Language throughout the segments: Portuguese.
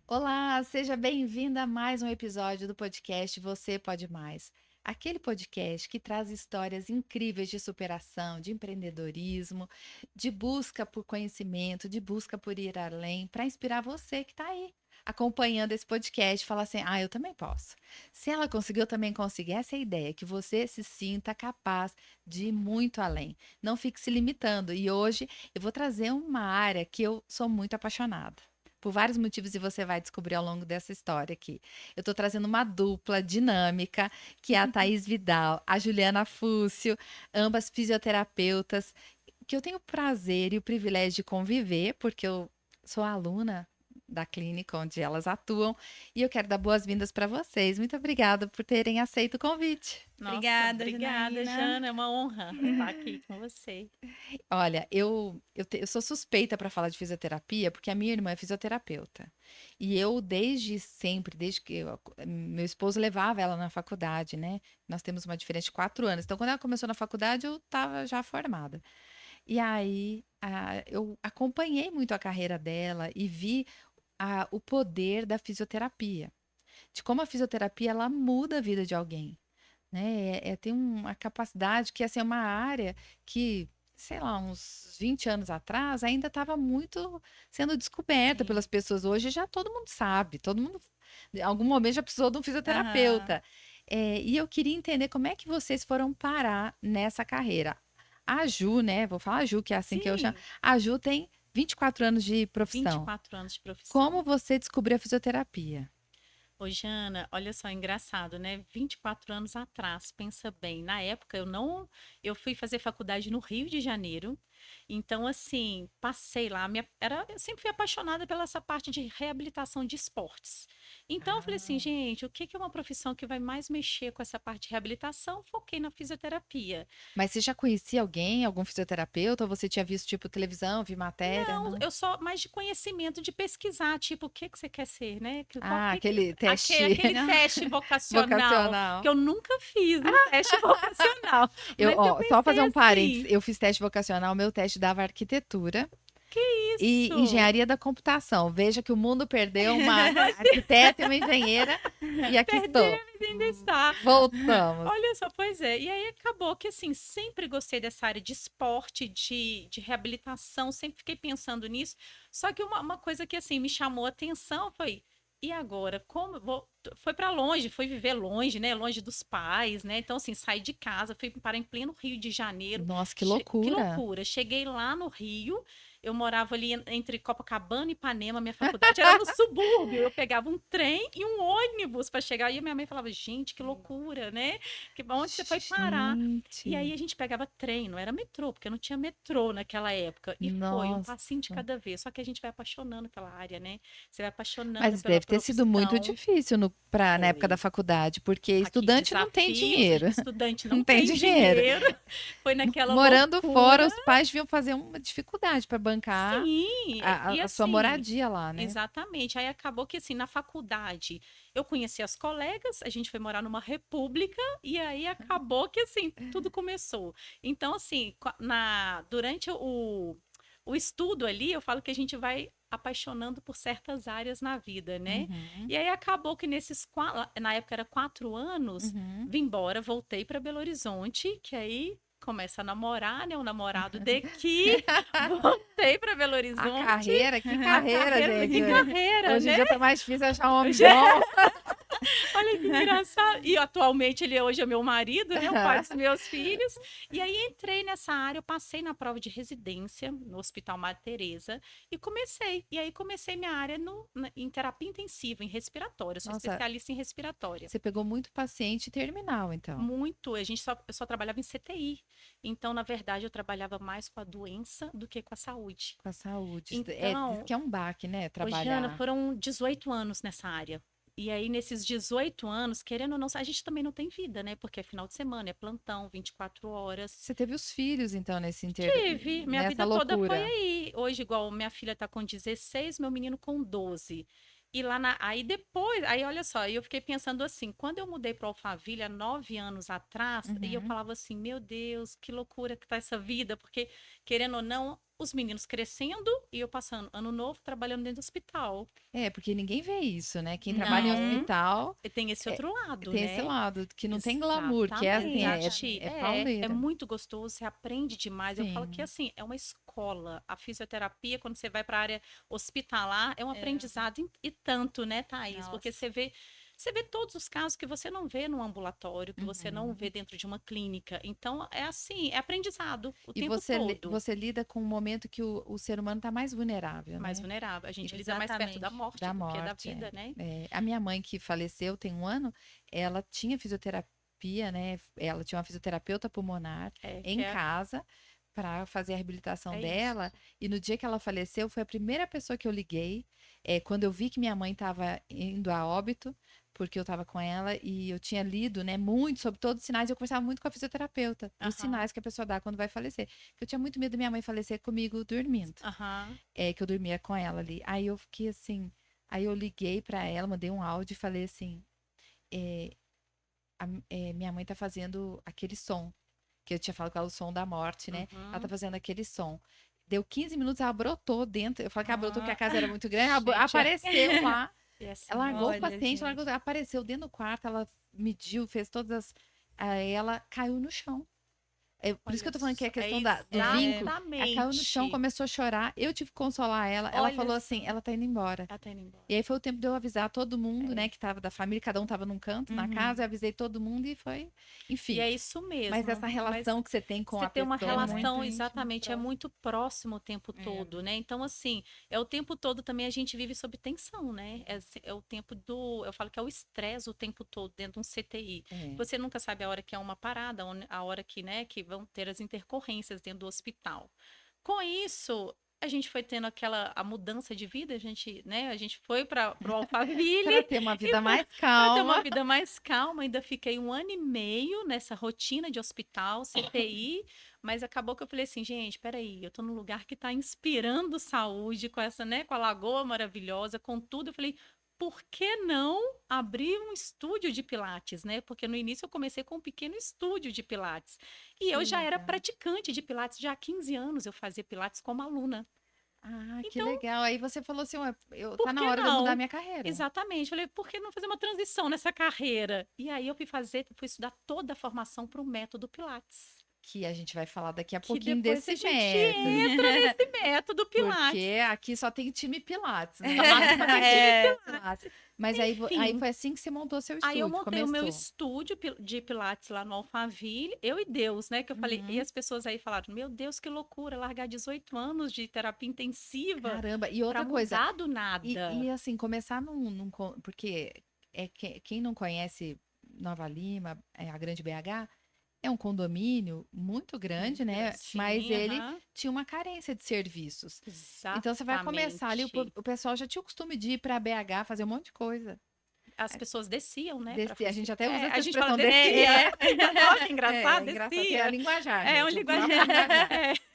Olá, seja bem-vinda a mais um episódio do podcast Você Pode Mais. Aquele podcast que traz histórias incríveis de superação, de empreendedorismo, de busca por conhecimento, de busca por ir além, para inspirar você que está aí acompanhando esse podcast, falar assim: "Ah, eu também posso". Se ela conseguiu, eu também consigo. Essa é a ideia, que você se sinta capaz de ir muito além. Não fique se limitando. E hoje eu vou trazer uma área que eu sou muito apaixonada. Por vários motivos, e você vai descobrir ao longo dessa história aqui. Eu estou trazendo uma dupla dinâmica, que é a Thaís Vidal, a Juliana Fúcio, ambas fisioterapeutas, que eu tenho o prazer e o privilégio de conviver, porque eu sou aluna da clínica onde elas atuam, e eu quero dar boas-vindas para vocês. Muito obrigada por terem aceito o convite. Nossa, Obrigada, obrigada, Janaína. Jana. É uma honra estar aqui com você. Olha, eu sou suspeita para falar de fisioterapia, porque a minha irmã é fisioterapeuta. E eu, desde sempre, meu esposo levava ela na faculdade, né? Nós temos uma diferença de 4 anos. Então, quando ela começou na faculdade, eu estava já formada. E aí, eu acompanhei muito a carreira dela e vi o poder da fisioterapia, de como a fisioterapia ela muda a vida de alguém, né? Tem uma capacidade que assim, é uma área que, sei lá, uns 20 anos atrás, ainda estava muito sendo descoberta Sim. pelas pessoas. Hoje já todo mundo sabe, todo mundo, em algum momento, já precisou de um Aham. fisioterapeuta. E eu queria entender como é que vocês foram parar nessa carreira. A Ju, né? Vou falar a Ju, que é assim que eu chamo. Sim, A Ju tem 24 anos de profissão. 24 anos de Como profissão. você descobriu a fisioterapia? Ô, Jana, olha só, engraçado, né? 24 anos atrás, pensa bem. Na época, eu não. Eu fui fazer faculdade no Rio de Janeiro. Então, assim, passei lá. Eu sempre fui apaixonada pela essa parte de reabilitação de esportes. Então, eu falei assim, Ah. gente, o que que é uma profissão que vai mais mexer com essa parte de reabilitação? Foquei na fisioterapia. Mas você já conhecia alguém, algum fisioterapeuta, ou você tinha visto, tipo, televisão, vi matéria? Não, Não. eu sou mais de conhecimento, de pesquisar, tipo, o que que você quer ser, né? Ah, aquele teste Aquele teste vocacional, que vocacional. eu nunca fiz um teste vocacional, Eu, mas eu ó, só fazer pensei um parênteses, assim, eu fiz teste vocacional, meu teste dava arquitetura que e isso? engenharia da computação. Veja que o mundo perdeu uma arquiteta e uma engenheira, e aqui estou. Perdemos, ainda está. Voltamos. Olha só, pois é. E aí acabou que, assim, sempre gostei dessa área de esporte, de reabilitação, sempre fiquei pensando nisso. Só que uma coisa que, assim, me chamou a atenção foi, e agora? Como eu vou... Foi para longe, foi viver longe, né? Longe dos pais, né? Então, assim, saí de casa, fui para em pleno Rio de Janeiro. Nossa, que Que loucura. loucura. Cheguei lá no Rio, eu morava ali entre Copacabana e Ipanema, minha faculdade era no subúrbio. Eu pegava um trem e um ônibus para chegar. E a minha mãe falava: gente, que loucura, né? Onde você foi parar? E aí Gente, a gente pegava trem, não era metrô, porque não tinha metrô naquela época. E foi um nossa. passinho de cada vez. Só que a gente vai apaixonando pela área, né? Você vai apaixonando Mas pela deve ter sido muito profissão. difícil na época da Foi. faculdade, porque Aqui, estudante não tem desafios, dinheiro. estudante Não não tem tem dinheiro. dinheiro. Foi naquela Morando fora, loucura. os pais deviam fazer uma dificuldade para bancar Sim, e a sua assim, moradia lá, né? exatamente. Aí acabou que, assim, na faculdade, eu conheci as colegas, a gente foi morar numa república, e aí acabou que, assim, tudo começou. Então, assim, durante o estudo ali, eu falo que a gente vai apaixonando por certas áreas na vida, né? Uhum, E aí acabou que na época era 4 anos, uhum. vim embora, voltei para Belo Horizonte, que aí começa a namorar, né? O namorado daqui, voltei para Belo A Horizonte, carreira, que a carreira, carreira, gente. que carreira, Hoje em né? dia tá mais difícil achar um homem Já- bom. Olha que engraçado. E atualmente ele hoje é meu marido, né? O pai dos meus filhos. E aí entrei nessa área, eu passei na prova de residência no Hospital Madre Teresa e comecei. E aí comecei minha área em terapia intensiva, em respiratória. Eu sou Nossa, especialista em respiratória. você pegou muito paciente terminal, então, Muito, eu só trabalhava em CTI. Então, na verdade, eu trabalhava mais com a doença do que com a saúde. com a saúde. Diz Então, que é um baque, né? hoje, Jana, Trabalhar. foram 18 anos nessa área. E aí, nesses 18 anos, querendo ou não, a gente também não tem vida, né? Porque é final de semana, é plantão, 24 horas. Você teve os filhos, então, Tive, minha nessa vida toda foi loucura. aí. Hoje, igual minha filha tá com 16, meu menino com 12. E lá aí depois, aí olha só, eu fiquei pensando assim, quando eu mudei para Alphaville há 9 anos atrás, e eu Uhum. falava assim, meu Deus, que loucura que tá essa vida, porque querendo ou não, os meninos crescendo e eu passando ano novo trabalhando dentro do hospital. Porque ninguém vê isso, né? Quem trabalha em Não. hospital E tem esse outro lado, tem esse né? lado, que não tem glamour, que é assim, Exatamente. é É pauleira. muito gostoso, você aprende demais. Eu falo que, Sim. assim, é uma escola. A fisioterapia, quando você vai para a área hospitalar, é um aprendizado e tanto, né, Thaís? Porque Nossa. você vê todos os casos que você não vê no ambulatório, que você não Uhum. vê dentro de uma clínica. Então, é assim, é aprendizado o E tempo todo. você lida com um momento que o ser humano está mais vulnerável, Mais né? vulnerável. A gente lida mais perto da Exatamente. morte Da do que da morte. vida, né? A minha mãe, que faleceu tem um ano, ela tinha fisioterapia, né? Ela tinha uma fisioterapeuta pulmonar Que em casa para fazer a reabilitação é dela. isso. E no dia que ela faleceu, foi a primeira pessoa que eu liguei, quando eu vi que minha mãe estava indo a óbito, porque eu estava com ela e eu tinha lido, né, muito sobre todos os sinais. Eu conversava muito com a fisioterapeuta dos Aham. sinais que a pessoa dá quando vai falecer. Eu tinha muito medo da minha mãe falecer comigo dormindo. Aham. Que eu dormia com ela ali. Aí eu fiquei assim, aí eu liguei pra ela, mandei um áudio e falei assim, é, minha mãe tá fazendo aquele som, que eu tinha falado com ela, o som da morte, né? Ela tá Uhum. fazendo aquele som. Deu 15 minutos, ela brotou dentro. Eu falei que ela brotou porque a casa era muito grande. Gente, Apareceu lá. E assim, Ela largou o olha, paciente, gente. apareceu dentro do quarto, ela mediu, fez todas as. Aí ela caiu no chão. Por isso que eu tô falando que é a questão do vínculo. Ela caiu no chão, exatamente. começou a chorar. Eu tive que consolar ela. Ela Olha falou só. assim: ela tá indo embora. Ela tá indo embora. E aí foi o tempo de eu avisar todo mundo, né, que tava da família, cada um tava num canto na Uhum. casa, eu avisei todo mundo e foi. Enfim. E é isso mesmo. Mas essa relação que você tem com Você a tem uma pessoa, né? relação, Muito íntima, exatamente, é muito próximo o tempo todo, né? Então, assim, é o tempo todo também a gente vive sob tensão, né? É o tempo eu falo que é o estresse o tempo todo dentro de um CTI. Você nunca sabe a hora que é uma parada, a hora que, né, que vão ter as intercorrência dentro do hospital. Com isso, a gente foi tendo a mudança de vida, a gente foi para o Alphaville Para ter uma vida mais para ter uma calma. vida mais calma. Ainda fiquei 1 ano e meio nessa rotina de hospital, CTI, mas acabou que eu falei assim, gente, peraí, eu tô num lugar que está inspirando saúde com essa, né, com a lagoa maravilhosa, com tudo. Eu falei, por que não abrir um estúdio de Pilates, né? Porque no início eu comecei com um pequeno estúdio de Pilates. E eu já era praticante de Pilates, já há 15 anos eu fazia Pilates como aluna. Ah, que Então, legal. Aí você falou assim, ué, tá por na que hora de eu mudar não? minha carreira. Exatamente. Falei, por que não fazer uma transição nessa carreira? E aí eu fui estudar toda a formação para o método Pilates. Que a gente vai falar daqui a Que pouquinho depois desse a gente método. entra nesse método Pilates. Porque aqui só tem time Pilates, né? Só tem time Pilates. Mas aí Enfim. foi assim que você montou seu estúdio, Aí eu montei o meu começou. estúdio de Pilates lá no Alphaville, eu e Deus, né? Que eu falei, e as pessoas aí falaram, meu Deus, que loucura, largar 18 anos de terapia intensiva Caramba, e pra outra coisa. mudar do nada. E assim, começar porque quem não conhece Nova Lima, a Grande BH, é um condomínio muito grande, né? Sim, Mas ele aham. tinha uma carência de serviços. Exatamente. Então você vai começar ali, o pessoal já tinha o costume de ir para BH fazer um monte de coisa. As pessoas desciam, né? A gente até usa essa a gente fala expressão descia. Olha que engraçado, Engraçado, descia. é a linguajar, É um gente, o linguajar. próprio linguajar.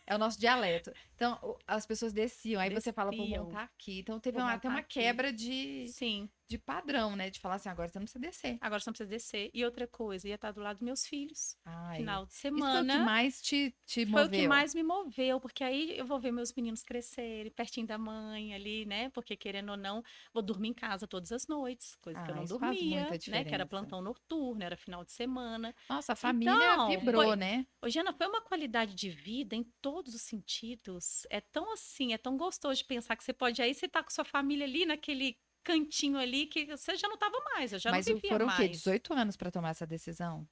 É o nosso dialeto. Então, as pessoas desciam. Aí você fala, vou Desciam. montar aqui. Então, teve Vou até montar uma aqui. quebra de Sim. padrão, né? De falar assim, agora você não precisa descer. Agora você não precisa descer. E outra coisa, ia estar do lado dos meus filhos. Ai, Final de isso foi o que semana. mais te Foi moveu? o que mais me moveu, porque aí eu vou ver meus meninos crescerem, pertinho da mãe ali, né? Porque querendo ou não, vou dormir em casa todas as noites, coisa que eu não isso faz dormia, muita né? Que era diferença. plantão noturno, era final de semana. Nossa, a família Então, vibrou, né? Ô, Jana, foi uma qualidade de vida em todos os sentidos. É tão assim, é tão gostoso de pensar que você pode aí, você tá com sua família ali naquele cantinho ali que você já não tava mais, eu já Mas não vivia foram o quê? mais. 18 anos para tomar essa decisão?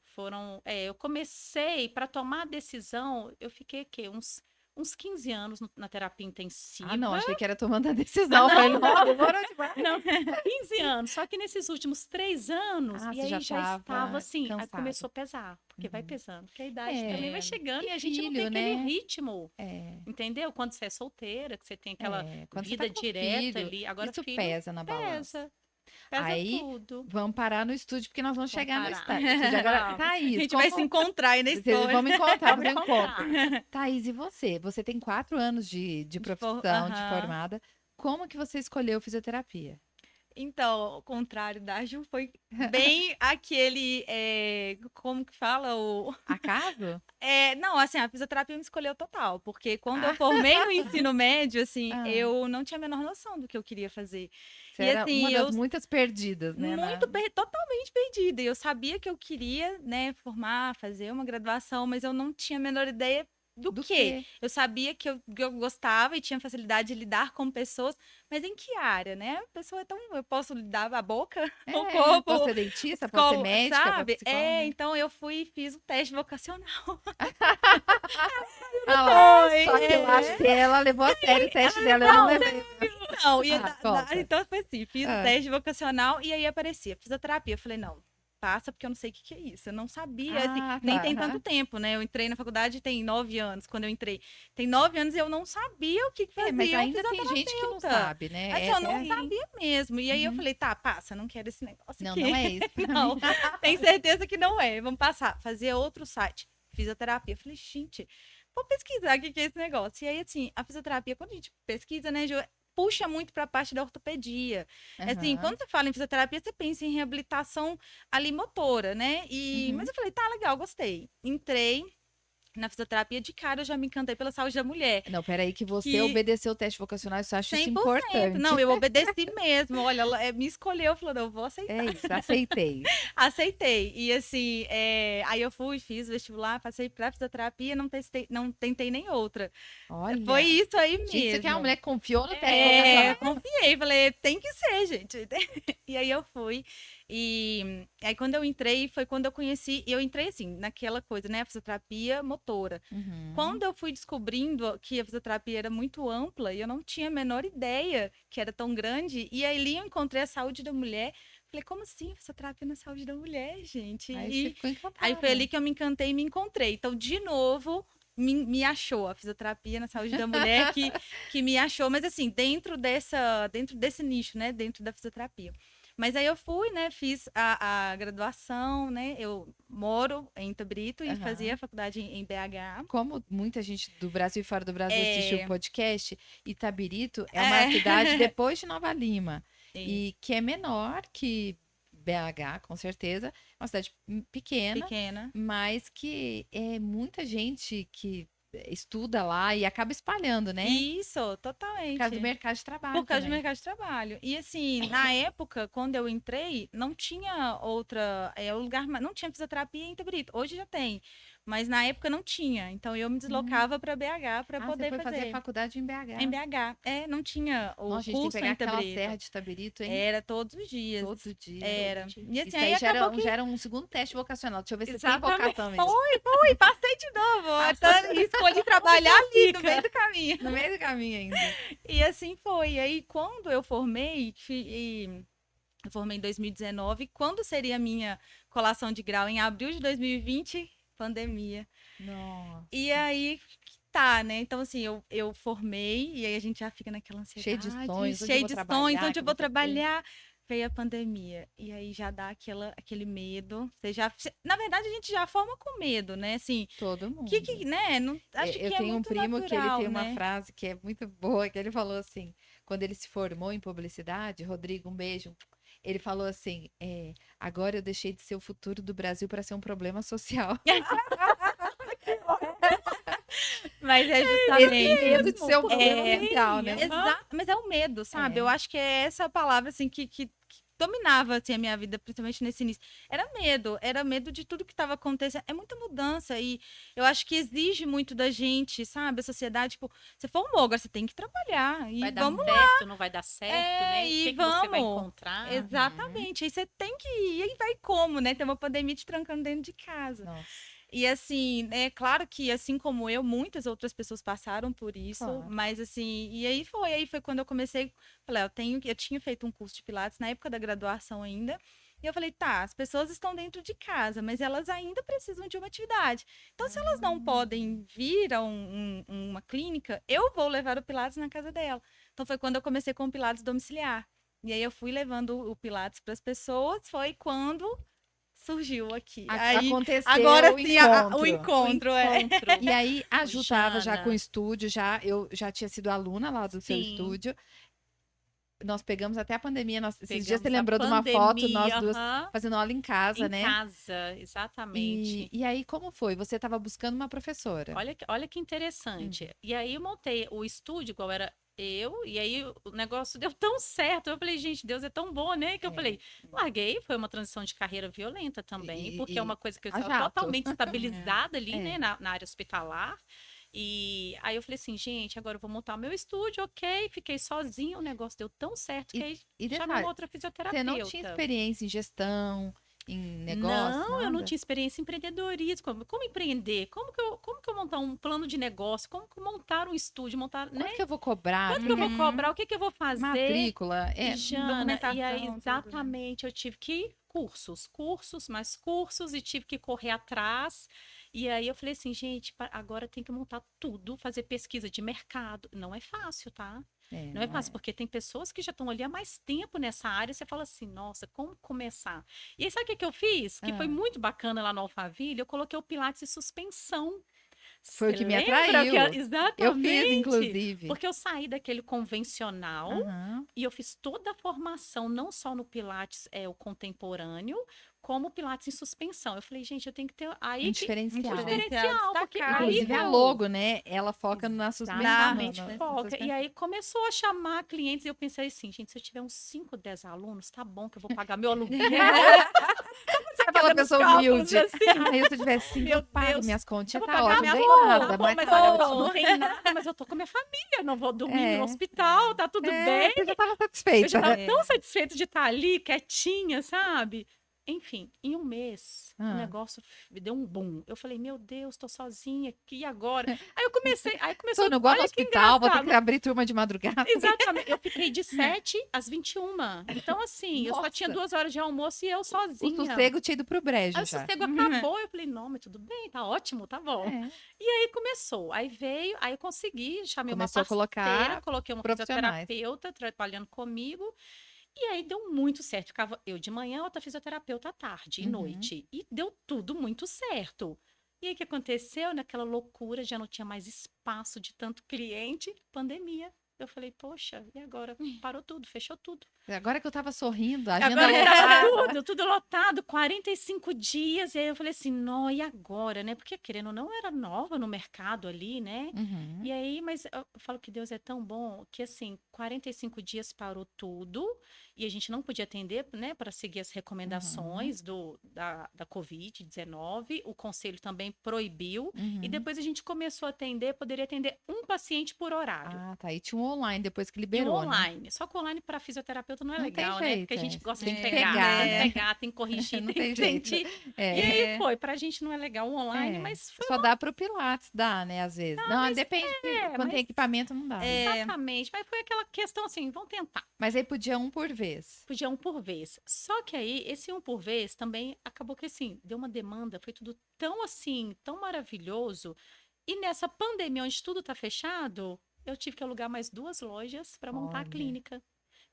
Eu comecei para tomar a decisão, eu fiquei quê? Uns 15 anos na terapia intensiva. Ah, não, achei que era tomando a decisão. Falei, não, demorou demais. Não, 15 anos. Só que nesses últimos 3 anos, e você aí já estava tava assim, aí cansada. começou a pesar, porque vai pesando, porque a idade É, também vai chegando e a gente não filho, tem aquele né? ritmo, É, entendeu? Quando você é solteira, que você tem aquela quando você vida tá com direta filho, ali, agora isso filho pesa na balança. pesa Aí, tudo. vamos parar no estúdio, porque nós vamos chegar no parar. estúdio. Agora, A Thaís, gente vai se encontrar aí na Vocês história. vão me encontrar, Vamos fazer um encontro. encontrar. Thaís, e você? Você tem 4 anos de profissão, de Aham. formada. Como que você escolheu fisioterapia? Então, ao contrário da Ju, foi bem aquele, como que fala? Acaso? Não, assim, a fisioterapia me escolheu total, porque quando eu Ah, formei no ensino médio, assim, ah, eu não tinha a menor noção do que eu queria fazer. você E era uma assim, das muitas perdidas, né? totalmente perdida. E eu sabia que eu queria, né, formar, fazer uma graduação, mas eu não tinha a menor ideia do Do quê. quê? Eu sabia que eu gostava e tinha facilidade de lidar com pessoas, mas em que área, né? A pessoa é tão. Eu posso lidar a boca, o Pode corpo, ser dentista, pode ser psicólogo, médica, pode ser sabe? psicóloga. Então eu fui e fiz o teste vocacional. Ah lá. Foi, Só que eu acho que ela levou a sério o teste dela, eu não levei. Não, Conta. então foi assim, fiz o Ah, teste vocacional e aí aparecia fisioterapia. Eu falei, não, passa porque eu não sei o que que é isso. Eu não sabia, assim, nem tá. tem tanto Aham. tempo, né? Eu entrei na faculdade tem 9 anos, quando eu entrei. Tem 9 anos e eu não sabia o que que Mas fazia um ainda tem gente que não fisioterapeuta. sabe, né? Assim, eu não Sim. sabia mesmo. E aí eu Uhum. falei, tá, passa, não quero esse negócio Não, aqui. não é isso pra Não, mim. tenho certeza que não é. Vamos passar. Fazia outro site, fisioterapia. Eu falei, gente, vou pesquisar o que que é esse negócio. E aí, assim, a fisioterapia, quando a gente pesquisa, né, Ju, puxa muito para a parte da ortopedia. Assim, Aham. quando você fala em fisioterapia, você pensa em reabilitação ali motora, né? Mas Uhum. eu falei, tá legal, gostei. Entrei na fisioterapia de cara, eu já me encantei pela saúde da mulher. Não, peraí, que você Que obedeceu o teste vocacional, eu acho isso 100%. Não, importante. eu obedeci mesmo. Olha, ela me escolheu, falou, não, eu vou É aceitar. isso, aceitei. Aceitei. E assim, aí eu fui, fiz o vestibular, passei pra fisioterapia, não tentei nem outra. Foi Olha, isso aí gente, você que é uma mesmo. mulher que confiou no teste vocacional. Confiei, falei, tem que ser, gente. E aí eu fui. E aí quando eu entrei, foi quando eu conheci, eu entrei assim, naquela coisa, né, a fisioterapia motora. Uhum. Quando eu fui descobrindo que a fisioterapia era muito ampla, e eu não tinha a menor ideia que era tão grande, e aí ali eu encontrei a saúde da mulher. Falei, como assim fisioterapia na saúde da mulher, gente? Aí você E ficou aí foi encantada. ali que eu me encantei e me encontrei. Então, de novo, me achou a fisioterapia na saúde da mulher que me achou, mas assim, dentro desse nicho, né, dentro da fisioterapia. Mas aí eu fui, né, fiz a graduação, né, eu moro em Itabrito e fazia a Aham. faculdade em BH. Como muita gente do Brasil e fora do Brasil assistiu o É, podcast, Itabirito é uma é, cidade depois de Nova Lima isso, e que é menor que BH, com certeza, é uma cidade pequena, pequena. mas que é muita gente que estuda lá e acaba espalhando, né? Isso, Por causa do totalmente. mercado de trabalho Por causa do também. mercado de trabalho. E assim, na época, quando eu entrei, não tinha outra, o lugar, não tinha fisioterapia em Itabrito. Hoje já tem, mas na época não tinha. Então eu me Hum. deslocava para BH para Ah, você poder foi fazer a fazer. faculdade em Em BH. BH. Não tinha o Nossa, a gente tem que curso pegar em aquela Itabrito. serra de Itabirito, hein? Era todos os dias. Todos os dias. Era. E assim, Isso aí aí acabou que. gera um segundo teste vocacional. Deixa eu ver se você tem Exatamente. vocação mesmo. Foi, passei de novo. Passou. Então, escolhi trabalhar ali no meio do caminho. No meio do caminho ainda. E assim foi. E aí, quando eu formei, eu formei em 2019, quando seria a minha colação de grau? Em abril de 2020, pandemia. E Nossa. aí, tá, né? Então, assim, eu formei, e aí a gente já fica naquela Cheio de ansiedade, sonhos, onde eu cheio vou de sonhos, trabalhar, onde que eu eu vou vou fazer. trabalhar. Veio a pandemia. E aí já dá aquele medo. Na verdade, a gente já forma com medo, né? Assim, Todo que, mundo. né? Não, acho Eu que é tenho um muito primo que ele natural, tem uma né? frase que é muito boa, que ele falou assim, quando ele se formou em publicidade, Rodrigo, um beijo. Ele falou assim, agora eu deixei de ser o futuro do Brasil para ser um problema social. Mas é Esse justamente. medo de ser um problema É, social, né? exato, mas é o medo, sabe? Eu É. acho que é essa palavra assim que dominava assim a minha vida, principalmente nesse início. Era medo de tudo que estava acontecendo. É muita mudança e eu acho que exige muito da gente, sabe? A sociedade, tipo, você formou, agora você tem que trabalhar e Vai dar vamos certo, não vai dar certo, né? O e que que você vai vamos. encontrar? Uhum. Exatamente. Aí você tem que ir. E aí vai como, né? Tem uma pandemia te trancando dentro de casa. Nossa, E assim, é claro que assim como eu, muitas outras pessoas passaram por isso, claro. mas assim, aí foi quando eu comecei, falei, eu tinha feito um curso de Pilates na época da graduação ainda, e eu falei, tá, as pessoas estão dentro de casa, mas elas ainda precisam de uma atividade. Então, se elas não podem vir a uma clínica, eu vou levar o Pilates na casa dela. Então, foi quando eu comecei com o Pilates domiciliar. E aí eu fui levando o Pilates para as pessoas, foi quando surgiu aqui. Aí, Aconteceu agora o sim, o encontro. O encontro é. encontro. E aí, a Ô, Ju tava já com o Jana, estúdio, eu já tinha sido aluna lá do seu sim. estúdio. nós pegamos até a pandemia. Esses dias você Pegamos a lembrou de uma foto, nós pandemia, duas aham, fazendo aula em casa, em né? casa, exatamente. E aí, como foi? Você estava buscando uma professora. Olha que interessante. E aí eu montei o estúdio, igual era eu, e aí o negócio deu tão certo. Eu falei, gente, Deus é tão bom, né? Que eu É. falei, larguei, foi uma transição de carreira violenta também, porque é uma coisa que eu a estava jato. totalmente estabilizada ali, É. né, na área hospitalar. E aí eu falei assim, gente, agora eu vou montar o meu estúdio, ok. Fiquei sozinha, o negócio deu tão certo que aí E chamei detalhe, uma outra você não tinha fisioterapeuta. experiência em gestão, em negócio, Não, eu não nada? tinha experiência em empreendedorismo. Como empreender? Como que eu montar um plano de negócio? Como que eu montar um estúdio? Montar, né? Quanto que eu vou cobrar? Quanto que eu vou cobrar? O que que eu vou fazer? Matrícula? E Jana, e aí Documentação, tudo, né? exatamente eu tive que cursos, mais cursos e tive que correr atrás. E aí eu falei assim, gente, agora tem que montar tudo, fazer pesquisa de mercado. Não é fácil, tá? Não é fácil, porque tem pessoas que já estão ali há mais tempo nessa área, e você fala assim, nossa, como começar? E aí, sabe o que que eu fiz? Que foi Ah. muito bacana lá no Alphaville, eu coloquei o Pilates em suspensão. Foi o que me Lembra atraiu. Eu fiz, Exatamente. inclusive. Porque eu saí daquele convencional Aham. e eu fiz toda a formação, não só no Pilates, o contemporâneo, como o Pilates em suspensão. Eu falei, gente, eu tenho que ter aí Um que diferencial. diferencial, porque destacar. aí Inclusive a eu- logo, né? Ela foca na suspensão. Exatamente, na foca. E suspensão. aí começou a chamar clientes e eu pensei assim, gente, se eu tiver uns 5, 10 alunos, tá bom que eu vou pagar meu aluguel. Aquela fazendo pessoa os cálculos humilde. assim. Aí se eu tivesse 5, Meu eu pago Deus, minhas Eu continhas, vou tá pagar ótimo. minha Ganhei conta, nada, pô, mas mas tá olha, ótimo. não tem nada, mas eu tô com a minha família, não vou dormir no hospital, tá tudo bem. Você já estava Eu satisfeita. já estava É. tão satisfeita de estar ali, quietinha, sabe? Enfim, em um mês, o Ah. negócio me deu um boom. Eu falei, meu Deus, tô sozinha aqui e agora. Aí começou, Tô igual no olha que hospital, vou ter que engraçado. abrir turma de madrugada. Exatamente, eu fiquei de 7 às 21. Então, assim, eu só tinha Nossa. 2 horas de almoço e eu O sozinha. sossego tinha ido pro brejo Aí o já. sossego acabou, eu falei, não, mas tudo bem, tá ótimo, tá bom. É. E aí começou, aí veio, aí eu consegui, chamei Começou a uma parceira, colocar coloquei uma profissionais. fisioterapeuta trabalhando comigo, e aí deu muito certo. Ficava eu de manhã, outra fisioterapeuta à tarde e Uhum. noite. E deu tudo muito certo. E aí o que aconteceu? Naquela loucura, já não tinha mais espaço de tanto cliente, pandemia. Eu falei, poxa, e agora? Parou tudo, fechou tudo. Agora que eu tava sorrindo, a agenda Agora tava lotada. tudo lotado, 45 dias. E aí eu falei assim, não, e agora, né? Porque querendo ou não, era nova no mercado ali, né? Uhum. E aí, mas eu falo que Deus é tão bom que, assim, 45 dias parou tudo e a gente não podia atender, né, para seguir as recomendações da Covid-19. O conselho também proibiu. Uhum. E depois a gente começou a atender, poderia atender um paciente por horário. Ah, tá. E tinha um online depois que E o liberou, né? online. Só que o online para fisioterapeuta não é Não tem legal, né? Porque a jeito, gente gosta tem de que pegar, pegar, tem né? que pegar, tem que corrigir, Não tem que tem jeito. sentir. É. E aí foi. Pra gente não é legal o online, É. mas foi. Só dá pro Pilates, dá, né, às vezes. Não, depende, quando tem mas- equipamento não dá. Exatamente. Mas foi aquela questão assim, vamos tentar. Mas aí podia um por vez. Podia um por vez. Só que aí, esse um por vez também acabou que assim, deu uma demanda, foi tudo tão assim, tão maravilhoso. E nessa pandemia, onde tudo tá fechado, eu tive que alugar mais 2 lojas para montar a Olha. clínica.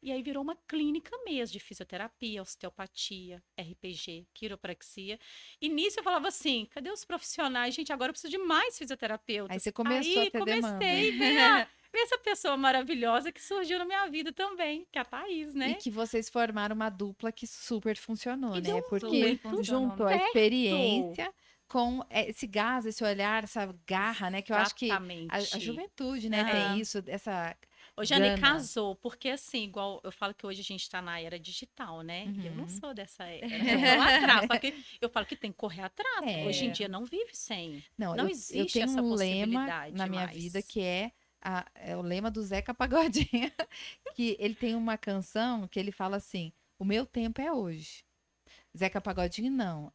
E aí virou uma clínica mesmo de fisioterapia, osteopatia, RPG, quiropraxia. E nisso eu falava assim: cadê os profissionais? Gente, agora eu preciso de mais fisioterapeutas. Aí você começou a ter demanda. comecei a ver essa pessoa maravilhosa que surgiu na minha vida também, que é a Thaís, né? E que vocês formaram uma dupla que super funcionou, E né? deu Porque super funcionou. juntou a certo. experiência com esse gás, esse olhar, essa garra, né? Que eu acho que a Exatamente. juventude, né, Aham. tem isso, essa O Jane gana. casou, porque assim, igual eu falo que hoje a gente tá na era digital, né? E eu não Uhum. sou dessa era, eu tô lá atrás. Só que eu falo que tem que correr atrás. É. Hoje em dia não vive sem. Não, Não eu existe tenho essa um lema possibilidade na minha mais. vida que é o lema do Zeca Pagodinho, que ele tem uma canção que ele fala assim: o meu tempo é hoje. Zeca Pagodinho não,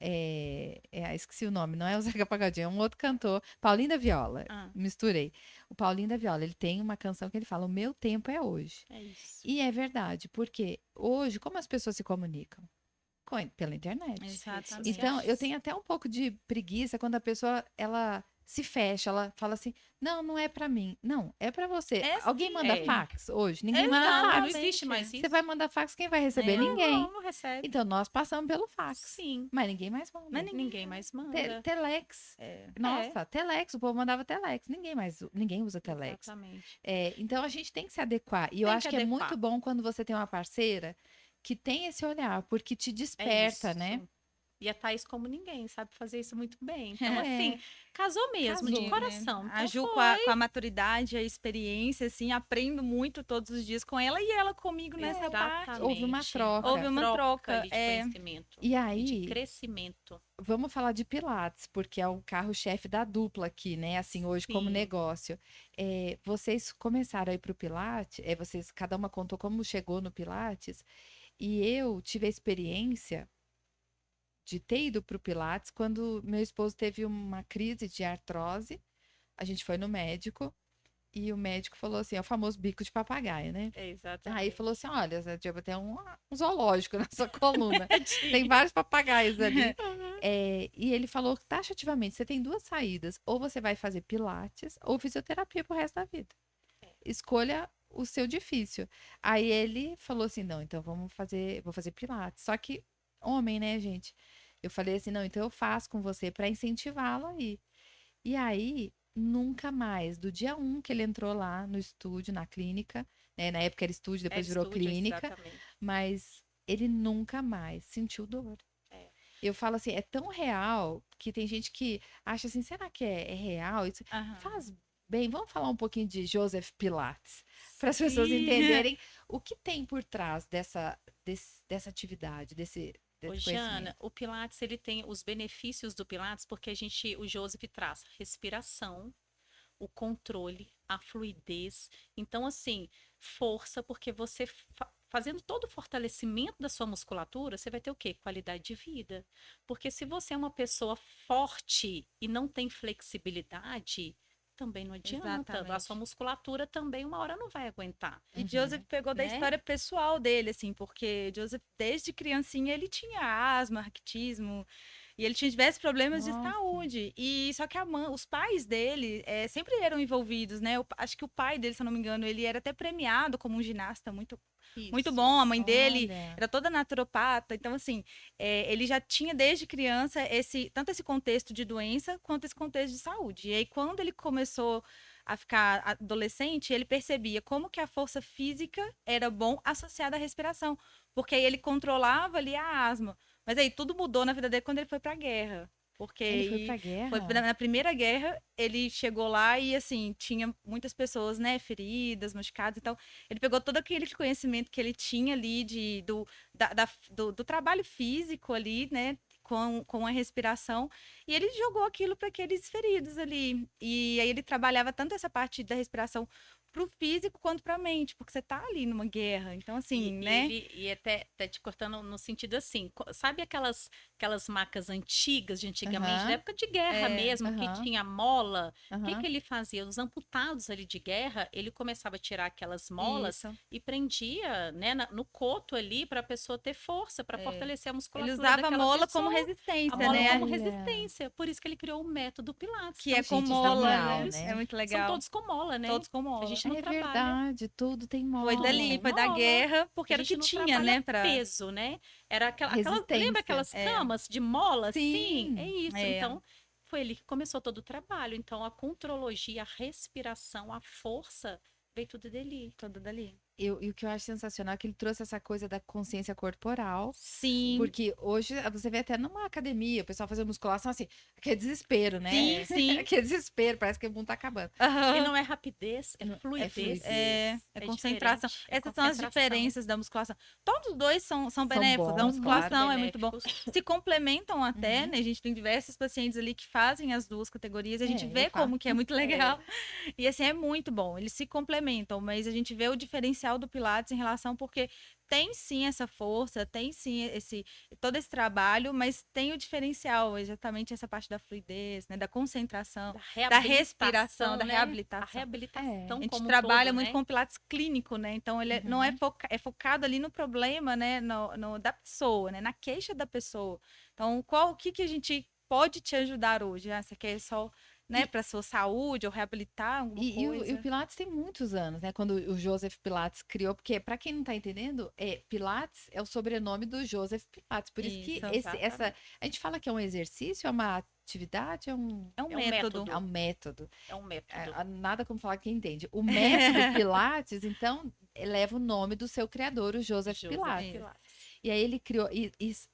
esqueci o nome, não é o Zeca Pagodinho, é um outro cantor, Paulinho da Viola, Ah. misturei. O Paulinho da Viola, ele tem uma canção que ele fala: o meu tempo é hoje. É isso. E é verdade, porque hoje, como as pessoas se comunicam? Pela internet. Exatamente. Então, eu tenho até um pouco de preguiça quando a pessoa, ela se fecha, ela fala assim: "Não, não é pra mim". Não, é pra você. É Alguém manda é. fax hoje? Ninguém Não, manda não fax. existe mais Você isso. vai mandar fax, quem vai receber? É. Ninguém. Não recebe. Então nós passamos pelo fax, Sim, mas ninguém mais manda. Mas ninguém mais manda. Telex. É. Nossa, telex, o povo mandava telex. Ninguém usa telex. Exatamente. Então a gente tem que se adequar. E eu Tem acho que que é muito adequar. bom quando você tem uma parceira que tem esse olhar, porque te É desperta, isso. né? E a Thaís, como ninguém, sabe fazer isso muito bem. Então, assim, É, casou mesmo, de Casou, né? coração. A Então, Ju, foi. com a maturidade, a experiência, assim, aprendo muito todos os dias com ela e ela comigo nessa parte. houve uma troca. Houve uma troca, ali de conhecimento E e de aí, crescimento. vamos falar de Pilates, porque é o carro-chefe da dupla aqui, né? Assim, hoje como Sim. negócio. Vocês começaram a ir para o Pilates, cada uma contou como chegou no Pilates, e eu tive a experiência de ter ido para o Pilates quando meu esposo teve uma crise de artrose. A gente foi no médico e o médico falou assim: é o famoso bico de papagaio, né? É, Aí exatamente. falou assim: olha, Zé Diego, tem um zoológico na sua coluna. Tem vários papagaios ali. E ele falou que taxativamente você tem duas saídas: ou você vai fazer Pilates ou fisioterapia pro resto da vida. Escolha o seu difícil. Aí ele falou assim: não, então vou fazer Pilates. Só que homem, né, gente? Eu falei assim: não, então eu faço com você para incentivá-lo aí. E aí, nunca mais, do dia 1 que ele entrou lá no estúdio, na clínica, né? Na época era estúdio, depois virou clínica, Exatamente. mas ele nunca mais sentiu dor. É. Eu falo assim, é tão real que tem gente que acha assim, será que é real? Isso Aham. faz bem. Vamos falar um pouquinho de Joseph Pilates, para as pessoas Sim. entenderem o que tem por trás dessa atividade, desse Ô, conhecimento. Jana, o Pilates, ele tem os benefícios do Pilates, porque o Joseph traz respiração, o controle, a fluidez. Então, assim, força, porque você fazendo todo o fortalecimento da sua musculatura, você vai ter o quê? Qualidade de vida. Porque se você é uma pessoa forte e não tem flexibilidade, também não adianta. A Exatamente. sua musculatura também uma hora não vai aguentar. E Joseph pegou da Né? história pessoal dele, assim, porque Joseph, desde criancinha, ele tinha asma, raquitismo, e ele tinha diversos problemas de Nossa. saúde. E só que os pais dele sempre eram envolvidos, né? Acho que o pai dele, se eu não me engano, ele era até premiado como um ginasta muito Isso. bom. A mãe dele Olha. era toda naturopata. Então, assim, ele já tinha desde criança tanto esse contexto de doença quanto esse contexto de saúde. E aí, quando ele começou a ficar adolescente, ele percebia como que a força física era bom associada à respiração. Porque aí ele controlava ali a asma. Mas aí tudo mudou na vida dele quando ele foi pra guerra. Porque Ele foi pra aí guerra? na Primeira Guerra, ele chegou lá e, assim, tinha muitas pessoas, né, feridas, machucadas. Então, ele pegou todo aquele conhecimento que ele tinha ali do trabalho físico ali, né, com a respiração, e ele jogou aquilo para aqueles feridos ali. E aí ele trabalhava tanto essa parte da respiração pro físico quanto pra mente, porque você tá ali numa guerra. Então, assim, né? E até te cortando no sentido assim, sabe aquelas macas antigas de antigamente, Aham. da época de guerra mesmo, que aham. tinha mola? O que Aham. que ele fazia? Os amputados ali de guerra, ele começava a tirar aquelas molas Isso. e prendia, né, no coto ali para a pessoa ter força, para fortalecer a Ele musculatura usava a daquela mola pessoa. como A resistência, mola né? como Olha. resistência. Por isso que ele criou o método Pilates. Que Então, é com gente, mola, genial, né? né? É muito são legal. todos com mola, né? Todos com mola. A gente não É trabalha. verdade, tudo tem mola. Foi dali, Tudo foi da mola. guerra, porque A era o gente que não tinha, trabalha né? peso, né? Era Resistência. lembra aquelas camas de mola? Sim, é Sim. isso. É. Então, foi ali que começou todo o trabalho. Então, a contrologia, a respiração, a força, veio tudo dali. Tudo dali. E o que eu acho sensacional é que ele trouxe essa coisa da consciência corporal. Sim. Porque hoje você vê até numa academia, o pessoal fazendo musculação assim, aquele desespero, né? Sim, sim. Aquele desespero, parece que o mundo tá acabando. Aham. E não é rapidez, é fluidez. fluidez. É concentração. diferente, é Essas são as concentração. diferenças da musculação. Todos os dois são benéficos. A bons, musculação claro. é muito bom. Benéficos. Se complementam até, Uhum. né? A gente tem diversos pacientes ali que fazem as duas categorias. A gente Eu vê faço. como que é muito legal. E assim, é muito bom. Eles se complementam, mas a gente vê o diferencial do Pilates em relação porque tem sim essa força, tem sim todo esse trabalho, mas tem o diferencial, exatamente essa parte da fluidez, né, da concentração, da respiração, da né? reabilitação. A reabilitação A gente como um trabalha todo, muito né? com o Pilates clínico, né? Então ele não é, focado ali no problema, né, da pessoa, né, na queixa da pessoa. Então, o que que a gente pode te ajudar hoje? Ah, você quer só né, para sua saúde ou reabilitar alguma E coisa. o Pilates tem muitos anos, né? Quando o Joseph Pilates criou, porque para quem não tá entendendo, Pilates é o sobrenome do Joseph Pilates. Por isso que Isso, exatamente. a gente fala que é um exercício, é uma atividade, É um É um método. é um método. É um método. Nada como falar que entende. O método Pilates, então, leva o nome do seu criador, o Joseph Joseph Pilates. Pilates. E aí ele criou, e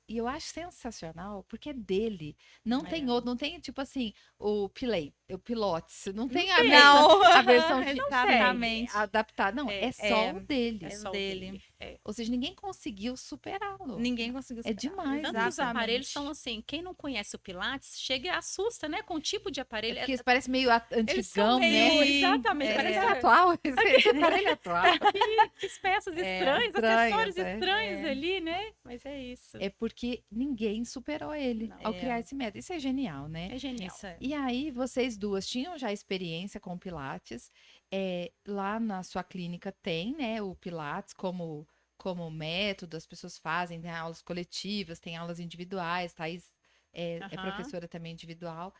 eu acho sensacional, porque é dele. Não tem outro, não tem tipo assim, o Pilates, não tem a tem. versão, Não, a versão exatamente. adaptada. Não, é só o dele. É só o dele. dele. É. Ou seja, ninguém conseguiu superá-lo. Ninguém conseguiu É superar. demais. Tanto os Exatamente. aparelhos são assim, quem não conhece o Pilates, chega e assusta, né? Com o tipo de aparelho. Porque isso parece meio Eles são antigão, né? meio, Sim, exatamente, é. parece Parece atual, esse aparelho é atual. que peças estranhas, estranhas, acessórios é. estranhos ali, né? Mas é isso. É porque ninguém superou ele Não. ao criar esse método. Isso é genial, né? É genial. Isso é. E aí, vocês duas tinham já experiência com Pilates. Lá na sua clínica tem, né, o Pilates como método, as pessoas fazem, tem aulas coletivas, tem aulas individuais, Thaís é Aham. professora também individual.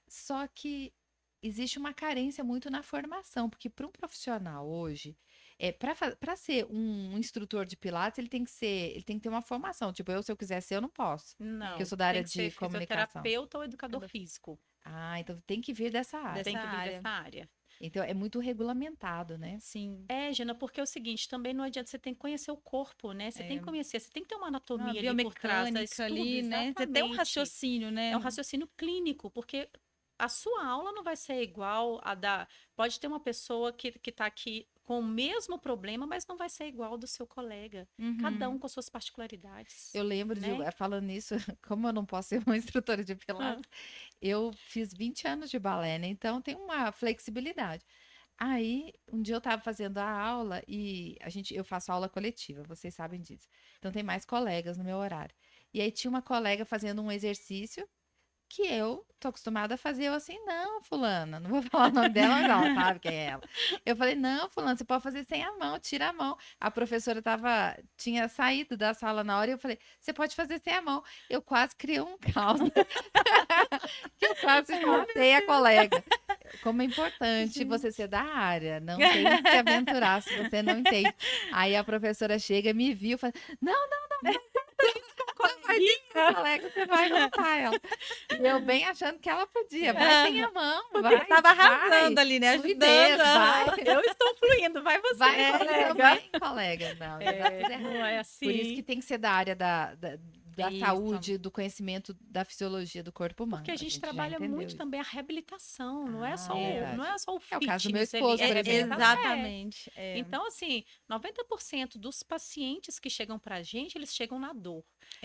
Só que existe uma carência muito na formação, porque para um profissional hoje, para ser um instrutor de Pilates, ele tem que ter uma formação. Tipo, se eu quiser ser, eu não posso. Não, eu sou da tem área que ser de comunicação. fisioterapeuta ou educador físico. Ah, então tem que vir dessa área. Dessa Tem que vir área. dessa área. Então é muito regulamentado, né? Sim. É, Jana, porque é o seguinte, também não adianta, você tem que conhecer o corpo, né? Você tem que conhecer, você tem que ter uma Uma anatomia ali por trás, biomecânica estudo, ali, né? Você tem um exatamente. raciocínio, né? É um raciocínio clínico, porque a sua aula não vai ser igual a da. Pode ter uma pessoa que está aqui com o mesmo problema, mas não vai ser igual ao do seu colega. Cada um com suas particularidades. Eu lembro né? falando nisso, como eu não posso ser uma instrutora de Pilates, eu fiz 20 anos de balé, né? Então tem uma flexibilidade. Aí, um dia eu estava fazendo a aula e eu faço aula coletiva, vocês sabem disso. Então tem mais colegas no meu horário. E aí tinha uma colega fazendo um exercício que eu tô acostumada a fazer. Eu assim, não, fulana, não vou falar o nome dela, mas ela sabe quem é ela. Eu falei, não, fulana, você pode fazer sem a mão, tira a mão. A professora tinha saído da sala na hora e eu falei, você pode fazer sem a mão. Eu quase criei um caos, que eu quase matei a colega. Como é importante você ser da área, não tem que se aventurar se você não entende. Aí a professora chega, me viu, fala, não, faz isso, colega, você vai matar ela. E eu bem achando que ela podia, vai sem a mão, vai. Tava arrasando ali, né? Fluidez, Ajudando. vai. Eu estou fluindo, vai você. Vai, colega. também, colega. Não, já tá tudo errado. Não é assim. Por isso que tem que ser da área da Isso. saúde, do conhecimento da fisiologia do corpo humano. Porque a gente já trabalha entendeu muito isso. também a reabilitação, não é Ah, só, verdade. não é só o É o caso do meu fitness esposo, ali, por exemplo. Exatamente. É. Então, assim, 90% dos pacientes que chegam pra gente, eles chegam na dor.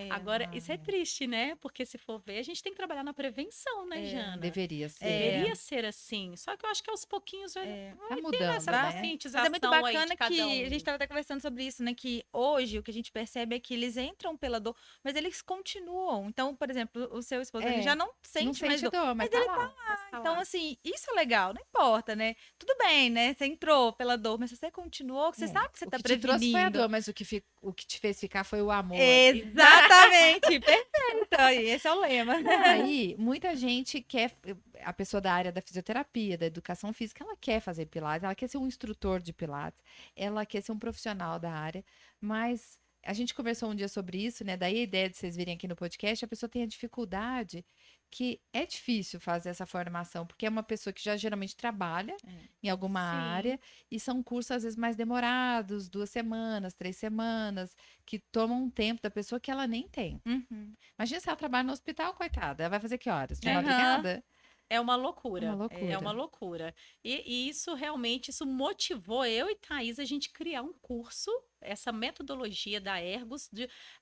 Agora, isso é triste, né? Porque se for ver, a gente tem que trabalhar na prevenção, né, Jana? Deveria ser. Deveria ser assim. Só que eu acho que aos pouquinhos vai Tá ter mudando, essa né? Mas conscientização é muito aí bacana de cada que um. a gente estava até conversando sobre isso, né? Que hoje o que a gente percebe é que eles entram pela dor, mas eles continuam. Então, por exemplo, o seu esposo ele já não sente Não mais sente dor. dor, mas tá lá. Então, assim, isso é legal, não importa, né? Tudo bem, né? Você entrou pela dor, mas se você continuou, você sabe que você tá O que te trouxe foi a prevenindo. dor, mas o que te fez ficar foi o amor. Exatamente, perfeito. Aí, esse é o lema. Aí, muita gente quer, a pessoa da área da fisioterapia, da educação física, ela quer fazer Pilates, ela quer ser um instrutor de Pilates, ela quer ser um profissional da área, mas a gente conversou um dia sobre isso, né? Daí a ideia de vocês virem aqui no podcast, a pessoa tem a dificuldade que é difícil fazer essa formação, porque é uma pessoa que já geralmente trabalha em alguma Sim. área, e são cursos às vezes mais demorados, 2 semanas, 3 semanas, que tomam um tempo da pessoa que ela nem tem. Uhum. Imagina se ela trabalha no hospital, coitada. Ela vai fazer que horas? De Aham. madrugada? É uma loucura. Uma loucura. É uma loucura. E isso realmente, isso motivou eu e Thaís a gente criar um curso, essa metodologia da Ergos,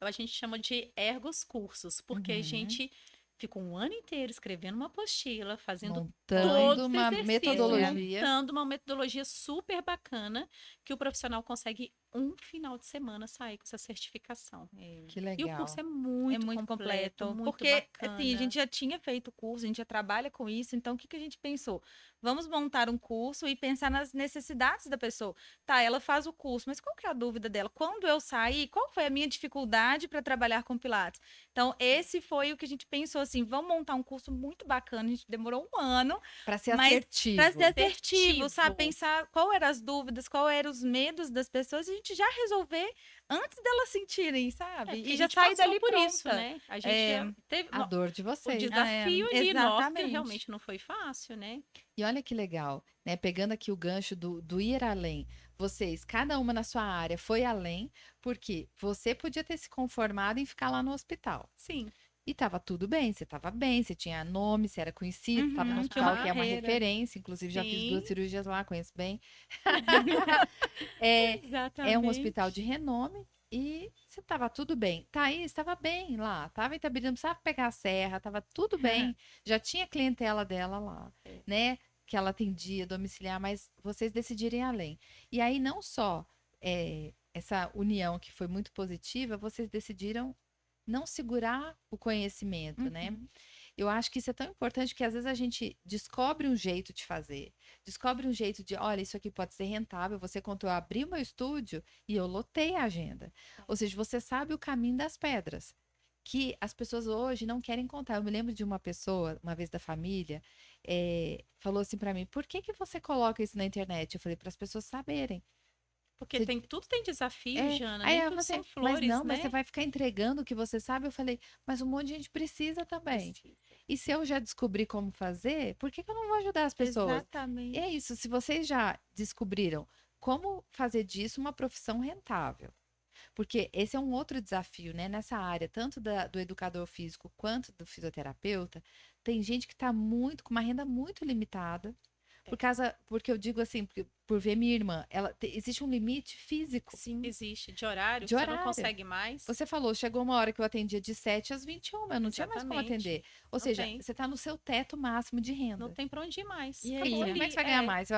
a gente chama de Ergos Cursos, porque a gente ficou um ano inteiro escrevendo uma apostila, fazendo todos Montando os uma exercícios, metodologia. montando uma metodologia super bacana que o profissional consegue um final de semana sair com essa certificação. Que E o legal. curso é É muito muito completo. muito Porque, bacana. assim, a gente já tinha feito o curso, a gente já trabalha com isso, então o que que a gente pensou? Vamos montar um curso e pensar nas necessidades da pessoa. Tá, ela faz o curso, mas qual que é a dúvida dela? Quando eu saí, qual foi a minha dificuldade para trabalhar com Pilates? Então, esse foi o que a gente pensou, assim, vamos montar um curso muito bacana, a gente demorou um ano, Para ser mas assertivo. para ser assertivo, sabe? Assertivo. Pensar qual eram as dúvidas, qual eram os medos das pessoas e a gente já resolver antes delas sentirem, sabe? Porque E a já gente sair passou dali por pronta. isso, né? A gente É, teve A dor de o vocês. desafio ali nosso, que exatamente. realmente não foi fácil, né? E olha que legal, né? Pegando aqui o gancho do ir além. Vocês, cada uma na sua área, foi além, porque você podia ter se conformado em ficar lá no hospital. Sim. E estava tudo bem, você estava bem, você tinha nome, você era conhecido, estava no Uhum, tinha hospital, uma que é uma carreira. referência. Inclusive, já fiz 2 Sim. cirurgias lá, conheço bem. É um hospital de renome e você estava tudo bem. Thaís estava bem lá, estava em Itabira, não precisava pegar a serra, estava tudo bem. Já tinha clientela dela lá, É. né? Que ela atendia domiciliar, mas vocês decidirem além. E aí, não só essa união que foi muito positiva, vocês decidiram não segurar o conhecimento, né? Uhum. Eu acho que isso é tão importante que às vezes a gente descobre um jeito de fazer, descobre um jeito de, olha, isso aqui pode ser rentável. Você contou, eu abri o meu estúdio e eu lotei a agenda. Ou seja, você sabe o caminho das pedras, que as pessoas hoje não querem contar. Eu me lembro de uma pessoa, uma vez da família, falou assim para mim: por que que você coloca isso na internet? Eu falei, para as pessoas saberem. Porque Você- tudo tem desafio, Jana, Aí nem eu tudo falei, são mas flores, não, mas né? você vai ficar entregando o que você sabe? Eu falei, mas um monte de gente precisa também. Precisa. E se eu já descobri como fazer, por que que eu não vou ajudar as pessoas? E Exatamente. é isso, se vocês já descobriram como fazer disso uma profissão rentável, porque esse é um outro desafio, né? Nessa área, tanto do educador físico quanto do fisioterapeuta, tem gente que está muito, com uma renda muito limitada, porque eu digo assim, por ver minha irmã, existe um limite físico Sim. Existe de horário, de você não horário. consegue mais. Você falou, chegou uma hora que eu atendia de 7 às 21, eu não tinha mais como Exatamente. atender. Ou Não seja, tem. você está no seu teto máximo de renda. Não tem pra onde ir mais. E aí? Acabou Como é que ali, você vai ganhar mais?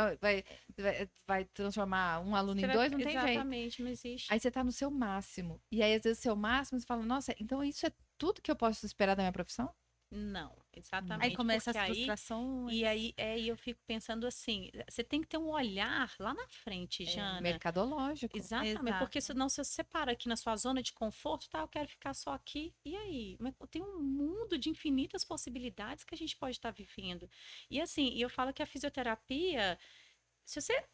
Vai transformar um aluno Você em vai- 2? Não tem jeito. Exatamente, não existe. Aí você está no seu máximo. E aí, às vezes, o seu máximo, você fala, nossa, então isso é tudo que eu posso esperar da minha profissão? Não, exatamente. Aí começa porque as aí frustrações. E aí eu fico pensando assim, você tem que ter um olhar lá na frente, Jana. Mercadológico. Exatamente, Exato. porque senão você se separa aqui na sua zona de conforto, tá? Eu quero ficar só aqui. E aí? Mas tem um mundo de infinitas possibilidades que a gente pode estar vivendo. E assim, eu falo que a fisioterapia,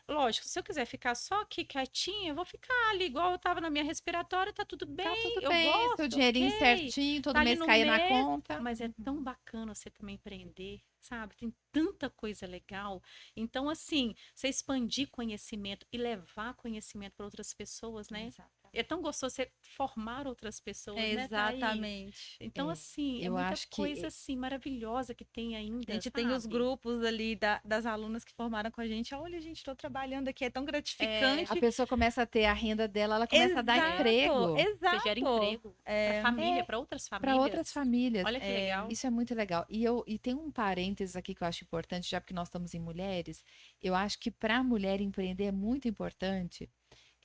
lógico, se eu quiser ficar só aqui quietinha, eu vou ficar ali igual eu tava na minha respiratória, tá tudo bem, Tá tudo eu bem, gosto, seu dinheirinho ok. certinho, todo Tá ali mês no cair na mês, conta. mas é tão bacana você também empreender, sabe? Tem tanta coisa legal. Então, assim, você expandir conhecimento e levar conhecimento para outras pessoas, né? É tão gostoso você formar outras pessoas, né, Thaís? Exatamente. Então, assim, é eu muita acho que coisa, assim, maravilhosa que tem ainda, A gente tem os sabe? grupos ali das alunas que formaram com a gente. Olha, gente, estou trabalhando aqui, é tão gratificante. a pessoa começa a ter a renda dela, ela começa a dar emprego Exato. Você gera emprego para família, para outras famílias. para outras famílias. Olha que legal. Isso é muito legal. E tem um parênteses aqui que eu acho importante, já porque nós estamos em mulheres. Eu acho que para a mulher empreender é muito importante.